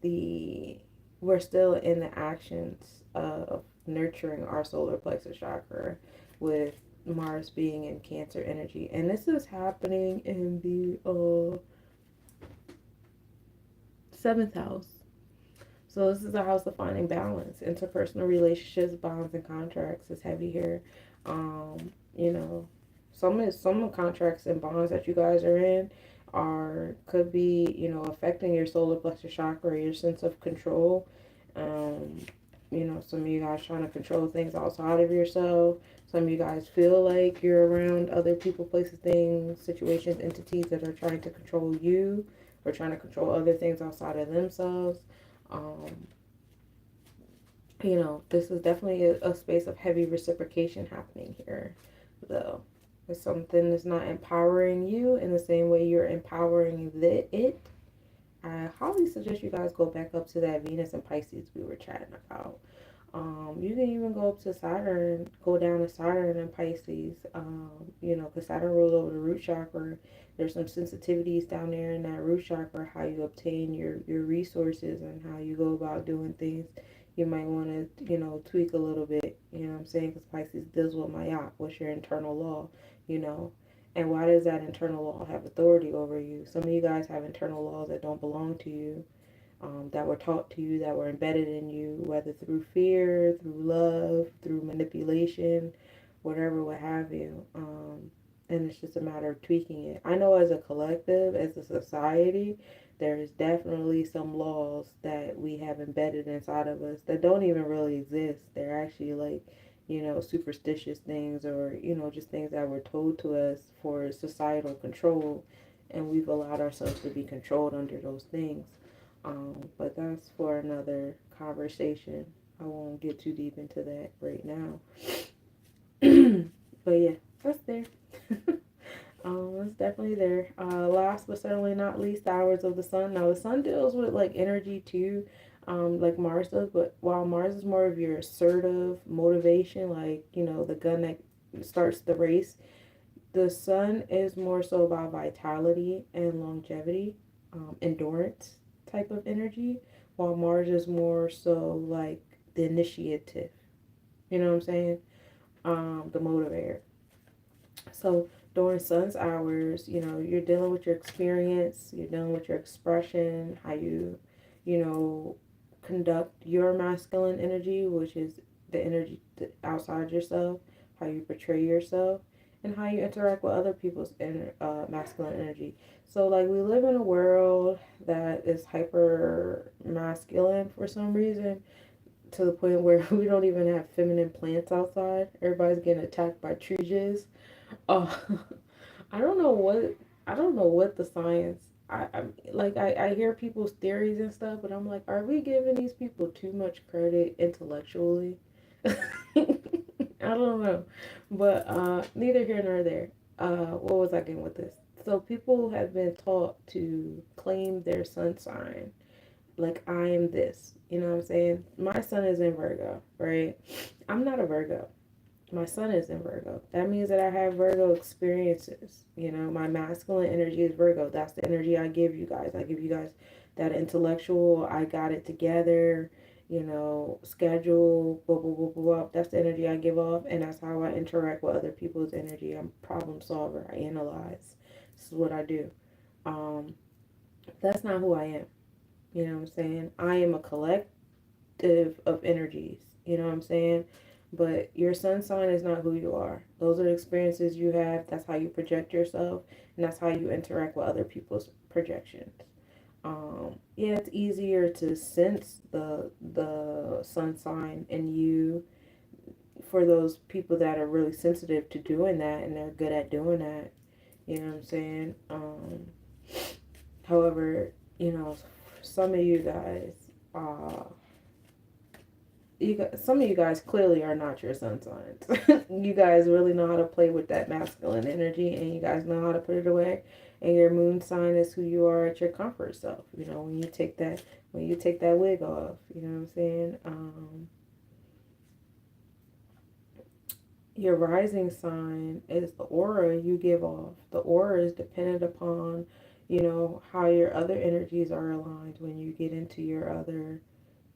Speaker 1: The We're still in the actions of nurturing our solar plexus chakra with Mars being in Cancer energy. And this is happening in the seventh house. So this is a house of finding balance. Interpersonal relationships, bonds, and contracts is heavy here. You know, some contracts and bonds that you guys are in could be, affecting your solar plexus chakra, your sense of control. Um, some of you guys trying to control things outside of yourself. Some of you guys feel like you're around other people, places, things, situations, entities that are trying to control you or trying to control other things outside of themselves. Um, this is definitely a space of heavy reciprocation happening here, though. It's something that's not empowering you in the same way you're empowering it. I highly suggest you guys go back up to that Venus and Pisces we were chatting about. You can even go up to Saturn, go down to Saturn and Pisces, because Saturn rules over the root chakra. There's some sensitivities down there in that root chakra, how you obtain your resources and how you go about doing things. You might want to, tweak a little bit, you know what I'm saying? Because Pisces deals with Mayat, what's your internal law, and why does that internal law have authority over you? Some of you guys have internal laws that don't belong to you. That were taught to you, that were embedded in you, whether through fear, through love, through manipulation, whatever, what have you. And it's just a matter of tweaking it. I know as a collective, as a society, there's definitely some laws that we have embedded inside of us that don't even really exist. They're actually like, superstitious things or, just things that were told to us for societal control. And we've allowed ourselves to be controlled under those things. But that's for another conversation. I won't get too deep into that right now. But yeah, that's there. It's definitely there. Last but certainly not least, the hours of the sun. Now the sun deals with like energy too. like Mars does. But while Mars is more of your assertive motivation, like, the gun that starts the race, the sun is more so about vitality and longevity, endurance type of energy, while Mars is more so like the initiative. You know what I'm saying? The motivator. So during sun's hours, you're dealing with your experience, you're dealing with your expression, how you know, conduct your masculine energy, which is the energy outside yourself, how you portray yourself, and how you interact with other people's masculine energy. So, like, we live in a world that is hyper masculine for some reason, to the point where we don't even have feminine plants outside. Everybody's getting attacked by trees. Oh, I don't know what I don't know what the science. I hear people's theories and stuff, but I'm like, are we giving these people too much credit intellectually? I don't know, but neither here nor there. What was I getting with this? So people have been taught to claim their sun sign, like, I am this. You know what I'm saying? My sun is in Virgo, right? I'm not a Virgo. My sun is in Virgo. That means that I have Virgo experiences. My masculine energy is Virgo. That's the energy I give you guys. I give you guys that intellectual, I got it together, schedule, blah, blah, blah, blah, blah. That's the energy I give off, and that's how I interact with other people's energy. I'm a problem solver. I analyze. This is what I do. Um, that's not who I am. You know what I'm saying? I am a collective of energies. You know what I'm saying? But your sun sign is not who you are. Those are the experiences you have. That's how you project yourself, and that's how you interact with other people's projections. Yeah, it's easier to sense the sun sign in you for those people that are really sensitive to doing that, and they're good at doing that. You know what I'm saying? However, some of you guys, uh, some of you guys clearly are not your sun signs. You guys really know how to play with that masculine energy, and you guys know how to put it away. And your moon sign is who you are at your comfort self. When you take that wig off. You know what I'm saying? Your rising sign is the aura you give off. The aura is dependent upon, how your other energies are aligned when you get into your other,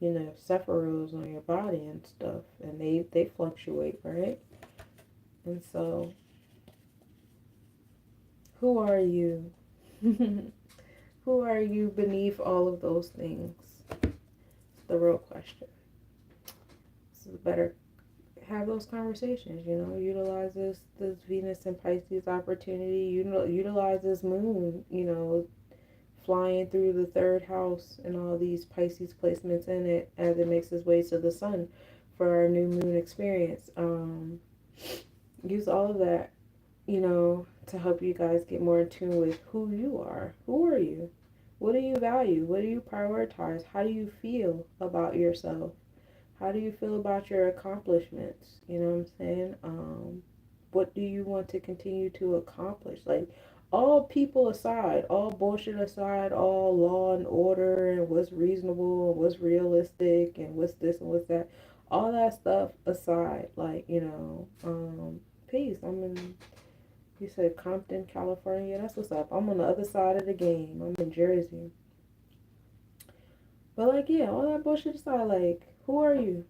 Speaker 1: sephiros on your body and stuff, and they fluctuate, right? And so, who are you? Who are you beneath all of those things? It's the real question. So better have those conversations. Utilize this Venus and Pisces opportunity. Utilize this moon. Flying through the third house and all these Pisces placements in it as it makes its way to the sun for our new moon experience. Use all of that, to help you guys get more in tune with who you are. Who are you? What do you value? What do you prioritize? How do you feel about yourself? How do you feel about your accomplishments? You know what I'm saying? What do you want to continue to accomplish? Like, all people aside, all bullshit aside, all law and order and what's reasonable and what's realistic and what's this and what's that, all that stuff aside, like, peace. You said Compton, California. That's what's up. I'm on the other side of the game. I'm in Jersey. But, like, yeah, all that bullshit aside, like, who are you?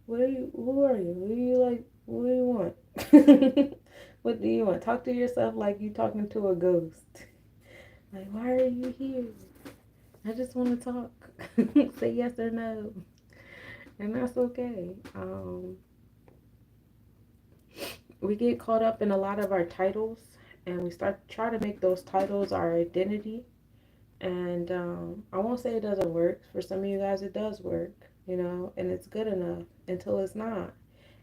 Speaker 1: Who are you? What do you like? What do you want? What do you want? Talk to yourself like you talking to a ghost. Like, why are you here? I just want to talk. Say yes or no. And that's okay. We get caught up in a lot of our titles, and we try to make those titles our identity. And I won't say it doesn't work. For some of you guys, it does work, and it's good enough until it's not.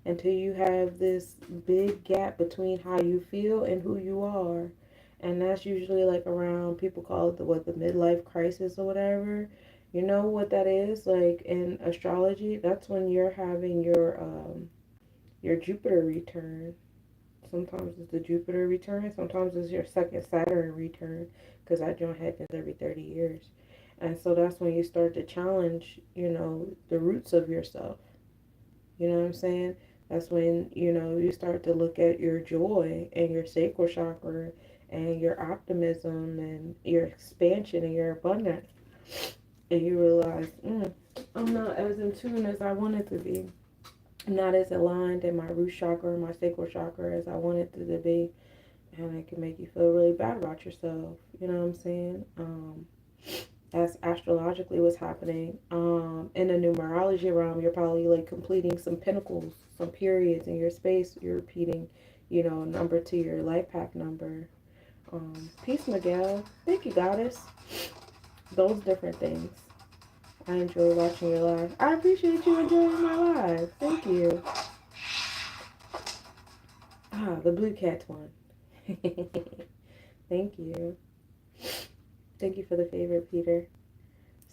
Speaker 1: Until you have this big gap between how you feel and who you are. And that's usually like around, people call it the midlife crisis or whatever. You know what that is? Like, in astrology, that's when you're having your Jupiter return. Sometimes it's the Jupiter return. Sometimes it's your second Saturn return, because that joint happens every 30 years. And so that's when you start to challenge, the roots of yourself. You know what I'm saying? That's when, you start to look at your joy and your sacral chakra and your optimism and your expansion and your abundance. And you realize, I'm not as in tune as I wanted to be. I'm not as aligned in my root chakra and my sacral chakra as I wanted to be. And it can make you feel really bad about yourself. You know what I'm saying? That's astrologically what's happening. In the numerology realm, you're probably like completing some pinnacles, some periods in your space. You're repeating, a number to your life path number. Peace, Miguel. Thank you, goddess. Those different things. I enjoy watching your live. I appreciate you enjoying my live. Thank you. The blue cat one. Thank you. Thank you for the favorite, Peter.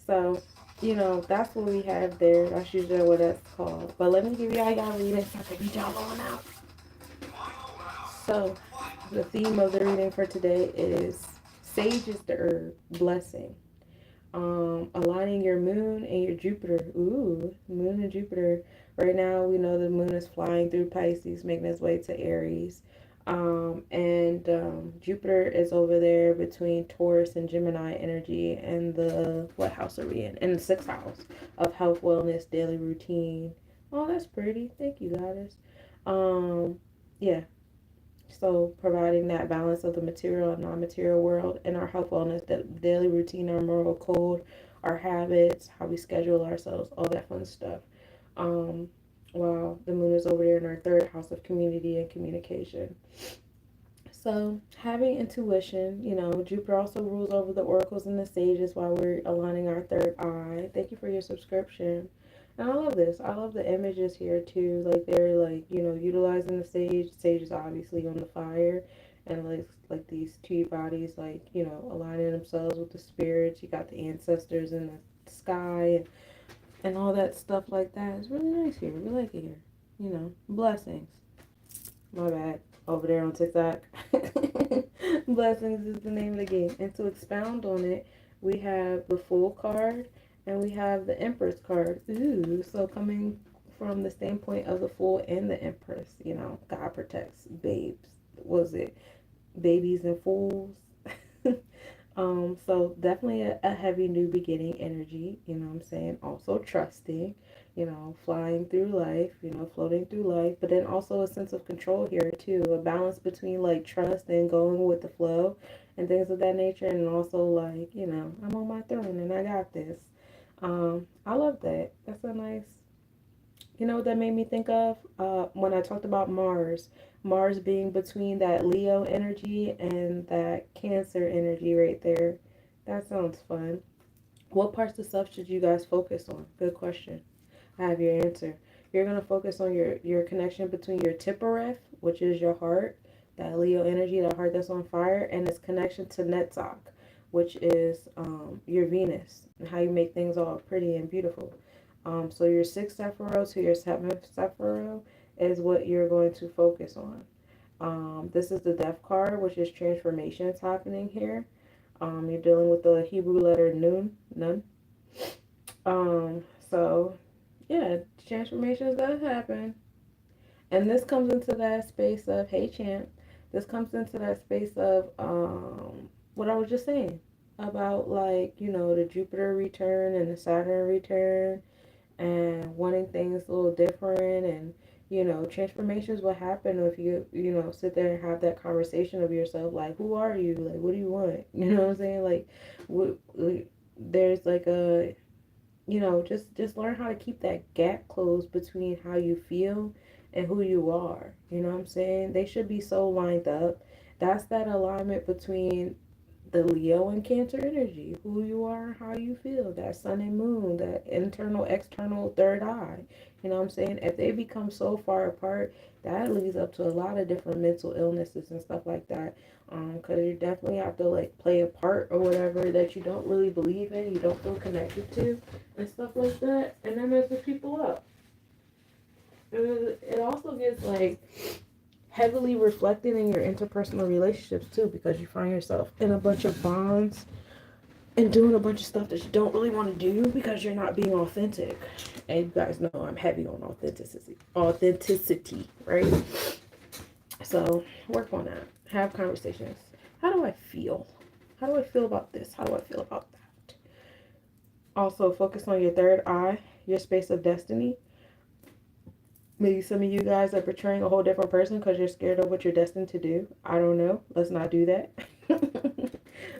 Speaker 1: So, that's what we have there. That's usually what that's called. But let me give y'all reading so I can get y'all on out. So, the theme of the reading for today is Sage is the herb, blessing. Aligning your moon and your Jupiter. Ooh, moon and Jupiter. Right now, we know the moon is flying through Pisces, making its way to Aries. And Jupiter is over there between Taurus and Gemini energy. And what house are we in? In the 6th house of health, wellness, daily routine. Oh, that's pretty. Thank you, goddess. Yeah. So providing that balance of the material and non-material world in our health, wellness, the daily routine, our moral code, our habits, how we schedule ourselves, all that fun stuff. While the moon is over there in our 3rd house of community and communication. So having intuition, Jupiter also rules over the oracles and the sages while we're aligning our 3rd eye. Thank you for your subscription. And I love this. I love the images here too. Like they're like, utilizing the sage. Sage is obviously on the fire. And like these two bodies like, aligning themselves with the spirits. You got the ancestors in the sky and all that stuff like that. It's really nice here. We like it here. Blessings. My bad. Over there on TikTok. Blessings is the name of the game. And to expound on it, we have the Fool card and we have the Empress card. Ooh, so coming from the standpoint of the Fool and the Empress, God protects babes. Was it babies and fools? So definitely a heavy new beginning energy, you know what I'm saying? Also trusting, flying through life, floating through life, but then also a sense of control here too, a balance between like trust and going with the flow and things of that nature, and also like, I'm on my throne and I got this. I love that. That's a nice, what that made me think of? When I talked about Mars. Mars being between that Leo energy and that Cancer energy right there. That sounds fun. What parts of stuff should you guys focus on? Good question. I have your answer. You're going to focus on your connection between your Tippereth, which is your heart, that Leo energy, that heart that's on fire, and its connection to Netzach, which is your Venus, and how you make things all pretty and beautiful. So your 6th Sephiroth to your 7th Sephiroth is what you're going to focus on. This is the Death card, which is transformations happening here. You're dealing with the Hebrew letter Nun. So yeah, transformations does happen. And this comes into that space of, hey champ, this comes into that space of what I was just saying about like, the Jupiter return and the Saturn return and wanting things a little different, and transformations will happen if you sit there and have that conversation of yourself, like, who are you, like, what do you want, you know what I'm saying, like, there's like a, just learn how to keep that gap closed between how you feel and who you are, you know what I'm saying. They should be so lined up. That's that alignment between the Leo and Cancer energy, who you are, how you feel, that sun and moon, that internal, external, 3rd eye. You know what I'm saying? If they become so far apart, that leads up to a lot of different mental illnesses and stuff like that. Because you definitely have to like play a part or whatever that you don't really believe in, you don't feel connected to, and stuff like that. And that messes people up. It also gets like heavily reflected in your interpersonal relationships too, because you find yourself in a bunch of bonds and doing a bunch of stuff that you don't really want to do because you're not being authentic. And you guys know I'm heavy on authenticity, right? So work on that. Have conversations. How do I feel? How do I feel about this? How do I feel about that? Also, focus on your third eye, your space of destiny. Maybe some of you guys are portraying a whole different person because you're scared of what you're destined to do. I don't know. Let's not do that.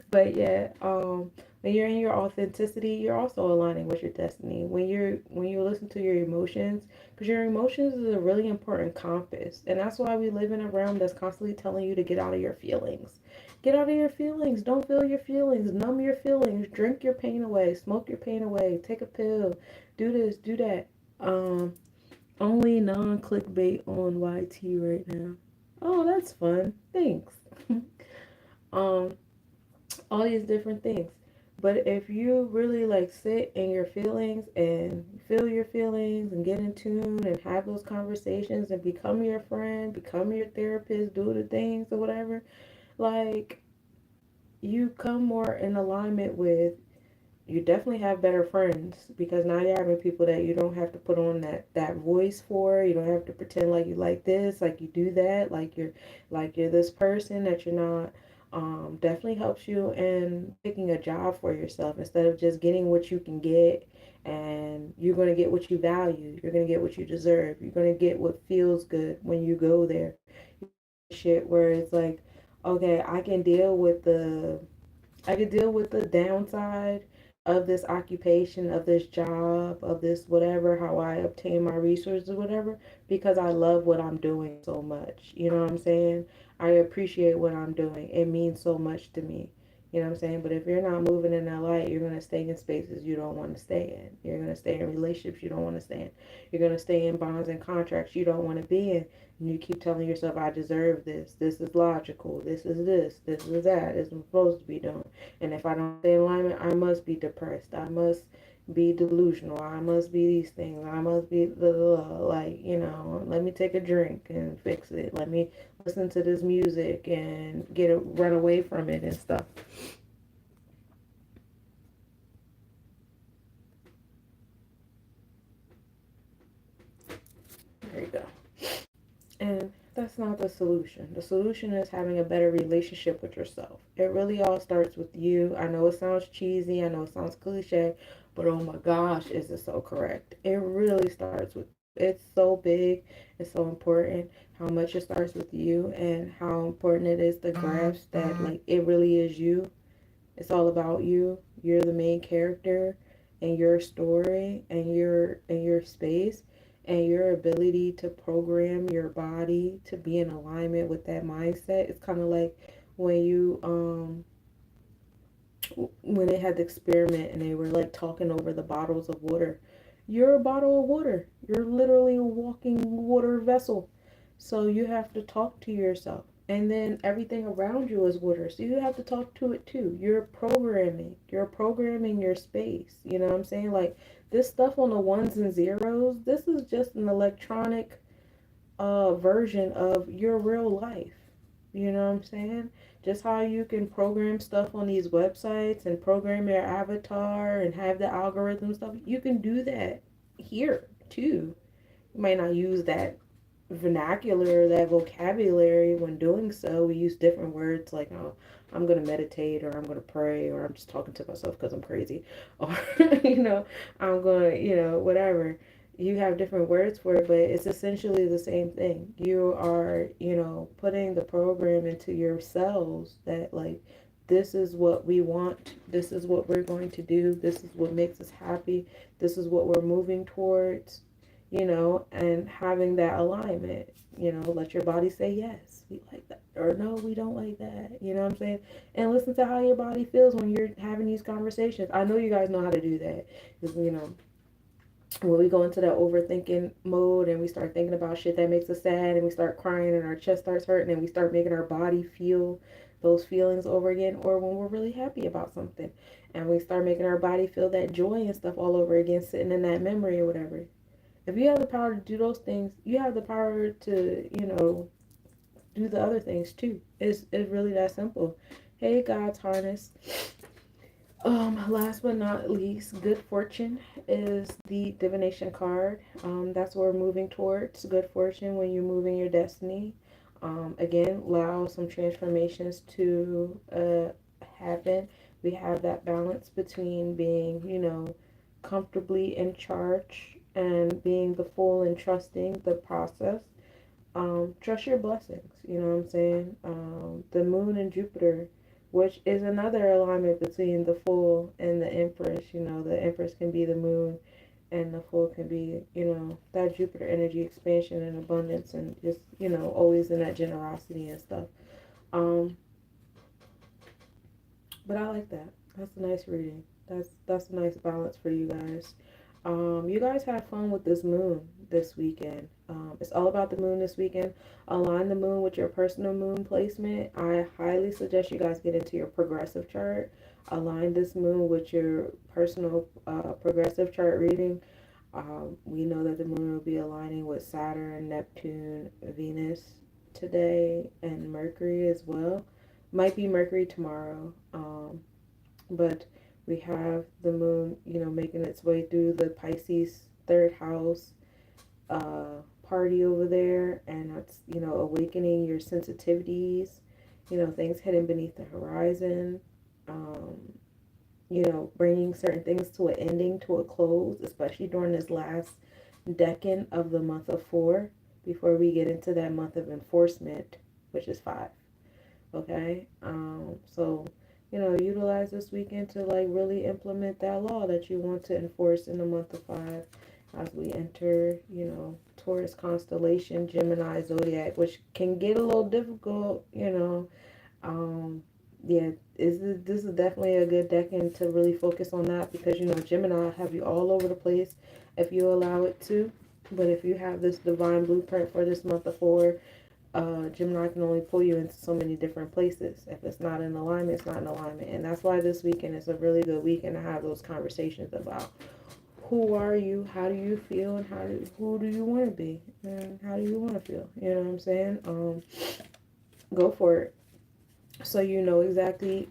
Speaker 1: But yeah, when you're in your authenticity, you're also aligning with your destiny. When you listen to your emotions, because your emotions is a really important compass, and that's why we live in a realm that's constantly telling you to get out of your feelings. Get out of your feelings. Don't feel your feelings. Numb your feelings. Drink your pain away. Smoke your pain away. Take a pill. Do this. Do that. Um, Only non-clickbait on YT right now. Oh, that's fun. Thanks. um, all these different things. But if you really like sit in your feelings and feel your feelings and get in tune and have those conversations and become your friend, become your therapist, do the things or whatever, like you come more in alignment with, you definitely have better friends because now you're having people that you don't have to put on that voice for. You don't have to pretend like you like this, like you do that, like you're this person that you're not. Definitely helps you in picking a job for yourself instead of just getting what you can get, and you're going to get what you value, you're going to get what you deserve, you're going to get what feels good when you go there. Shit where it's like, okay, I could deal with the downside of this occupation, of this job, of this whatever, how I obtain my resources, whatever, because I love what I'm doing so much. You know what I'm saying? I appreciate what I'm doing. It means so much to me. You know what I'm saying? But if you're not moving in that light, you're going to stay in spaces you don't want to stay in. You're going to stay in relationships you don't want to stay in. You're going to stay in bonds and contracts you don't want to be in. And you keep telling yourself, I deserve this. This is logical. This is this. This is that. This is supposed to be done. And if I don't stay in alignment, I must be depressed. I must be delusional. I must be these things. I must be like, let me take a drink and fix it. Let me listen to this music and run away from it and stuff. There you go. And that's not the solution. The solution is having a better relationship with yourself. It really all starts with you. I know it sounds cheesy, I know it sounds cliche, but oh my gosh, is it so correct? It really starts with you. It's so big, it's so important how much it starts with you and how important it is to grasp that like it really is you. It's all about you. You're the main character and your story and your space and your ability to program your body to be in alignment with that mindset. It's kind of like when you when they had the experiment and they were like talking over the bottles of water. You're a bottle of water. You're literally a walking water vessel. So you have to talk to yourself. And then everything around you is water. So you have to talk to it too. You're programming. You're programming your space. You know what I'm saying? Like this stuff on the ones and zeros, this is just an electronic version of your real life. You know what I'm saying? Just how you can program stuff on these websites and program your avatar and have the algorithm stuff, you can do that here too. You might not use that vernacular, that vocabulary when doing so. We use different words like, oh, I'm going to meditate or I'm going to pray or I'm just talking to myself because I'm crazy or, I'm going to, whatever. You have different words for it, but it's essentially the same thing. You are, putting the program into your cells that, like, this is what we want. This is what we're going to do. This is what makes us happy. This is what we're moving towards, and having that alignment, let your body say, yes, we like that, or no, we don't like that, you know what I'm saying? And listen to how your body feels when you're having these conversations. I know you guys know how to do that, because, when we go into that overthinking mode and we start thinking about shit that makes us sad and we start crying and our chest starts hurting and we start making our body feel those feelings over again, or when we're really happy about something and we start making our body feel that joy and stuff all over again, sitting in that memory or whatever. If you have the power to do those things, you have the power to, do the other things too. It's really that simple. Hey, God's harness. Last but not least, good fortune is the divination card. That's what we're moving towards. Good fortune when you're moving your destiny. Again, allow some transformations to happen. We have that balance between being, comfortably in charge and being the full and trusting the process. Trust your blessings, you know what I'm saying? The moon and Jupiter, which is another alignment between the fool and the empress. The empress can be the moon and the fool can be, that Jupiter energy, expansion and abundance, and just, always in that generosity and stuff. Um, but I like that. That's a nice reading. That's a nice balance for you guys. You guys have fun with this moon this weekend. It's all about the moon this weekend. Align the moon with your personal moon placement. I highly suggest you guys get into your progressive chart. Align this moon with your personal progressive chart reading. We know that the moon will be aligning with Saturn, Neptune, Venus today, and Mercury as well. Might be Mercury tomorrow. But we have the moon, making its way through the Pisces third house party over there, and that's, awakening your sensitivities, things hidden beneath the horizon, um, bringing certain things to an ending, to a close, especially during this last decan of the month of 4, before we get into that month of enforcement, which is 5. Okay, so utilize this weekend to like really implement that law that you want to enforce in the month of 5, as we enter, Taurus constellation, Gemini zodiac, which can get a little difficult. Yeah, this is definitely a good decade to really focus on that, because Gemini have you all over the place if you allow it to. But if you have this divine blueprint for this month of 4, Gemini can only pull you into so many different places. If it's not in alignment, it's not in alignment. And that's why this weekend is a really good weekend to have those conversations about who are you, how do you feel, and who do you want to be, and how do you want to feel. You know what I'm saying? Go for it. So you know exactly,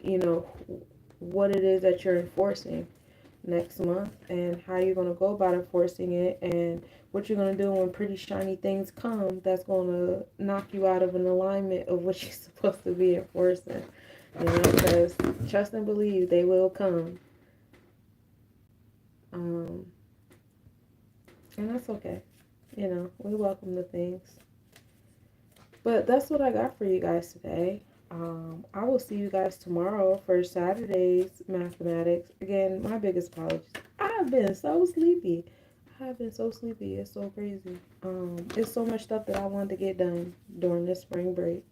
Speaker 1: what it is that you're enforcing next month, and how you're going to go about enforcing it, and what you're going to do when pretty shiny things come that's going to knock you out of an alignment of what you're supposed to be enforcing. Because trust and believe they will come. Um, and that's okay. We welcome the things. But that's what I got for you guys today. I will see you guys tomorrow for Saturday's mathematics. Again, my biggest apologies. I've been so sleepy. It's so crazy. It's so much stuff that I wanted to get done during this spring break.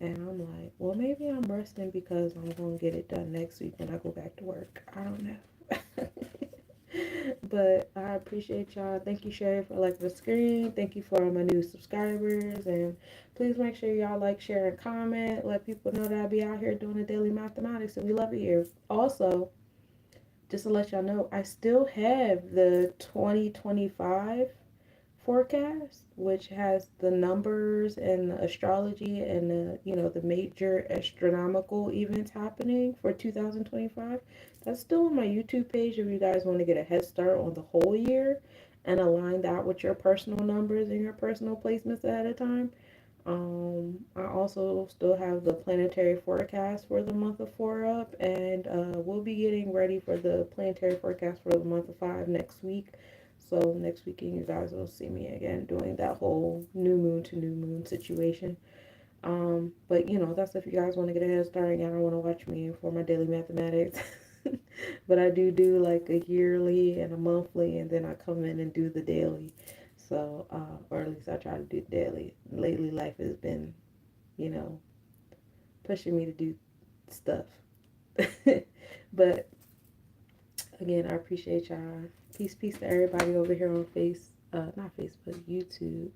Speaker 1: And I'm like, well, maybe I'm resting because I'm going to get it done next week when I go back to work. I don't know. But I appreciate y'all. Thank you, Sherry, for liking the screen. Thank you for all my new subscribers. And please make sure y'all like, share, and comment. Let people know that I'll be out here doing the daily mathematics, and we love it here. Also, just to let y'all know, I still have the 2025 forecast, which has the numbers and the astrology and the major astronomical events happening for 2025. That's still on my YouTube page if you guys want to get a head start on the whole year and align that with your personal numbers and your personal placements ahead of time. I also still have the planetary forecast for the month of 4 up, and we'll be getting ready for the planetary forecast for the month of 5 next week. So next weekend you guys will see me again doing that whole new moon to new moon situation. But that's if you guys want to get a head start and y'all don't want to watch me for my daily mathematics. But I do like a yearly and a monthly, and then I come in and do the daily. So, or at least I try to do daily. Lately, life has been, you know, pushing me to do stuff. But again, I appreciate y'all. Peace to everybody over here on not Facebook, YouTube.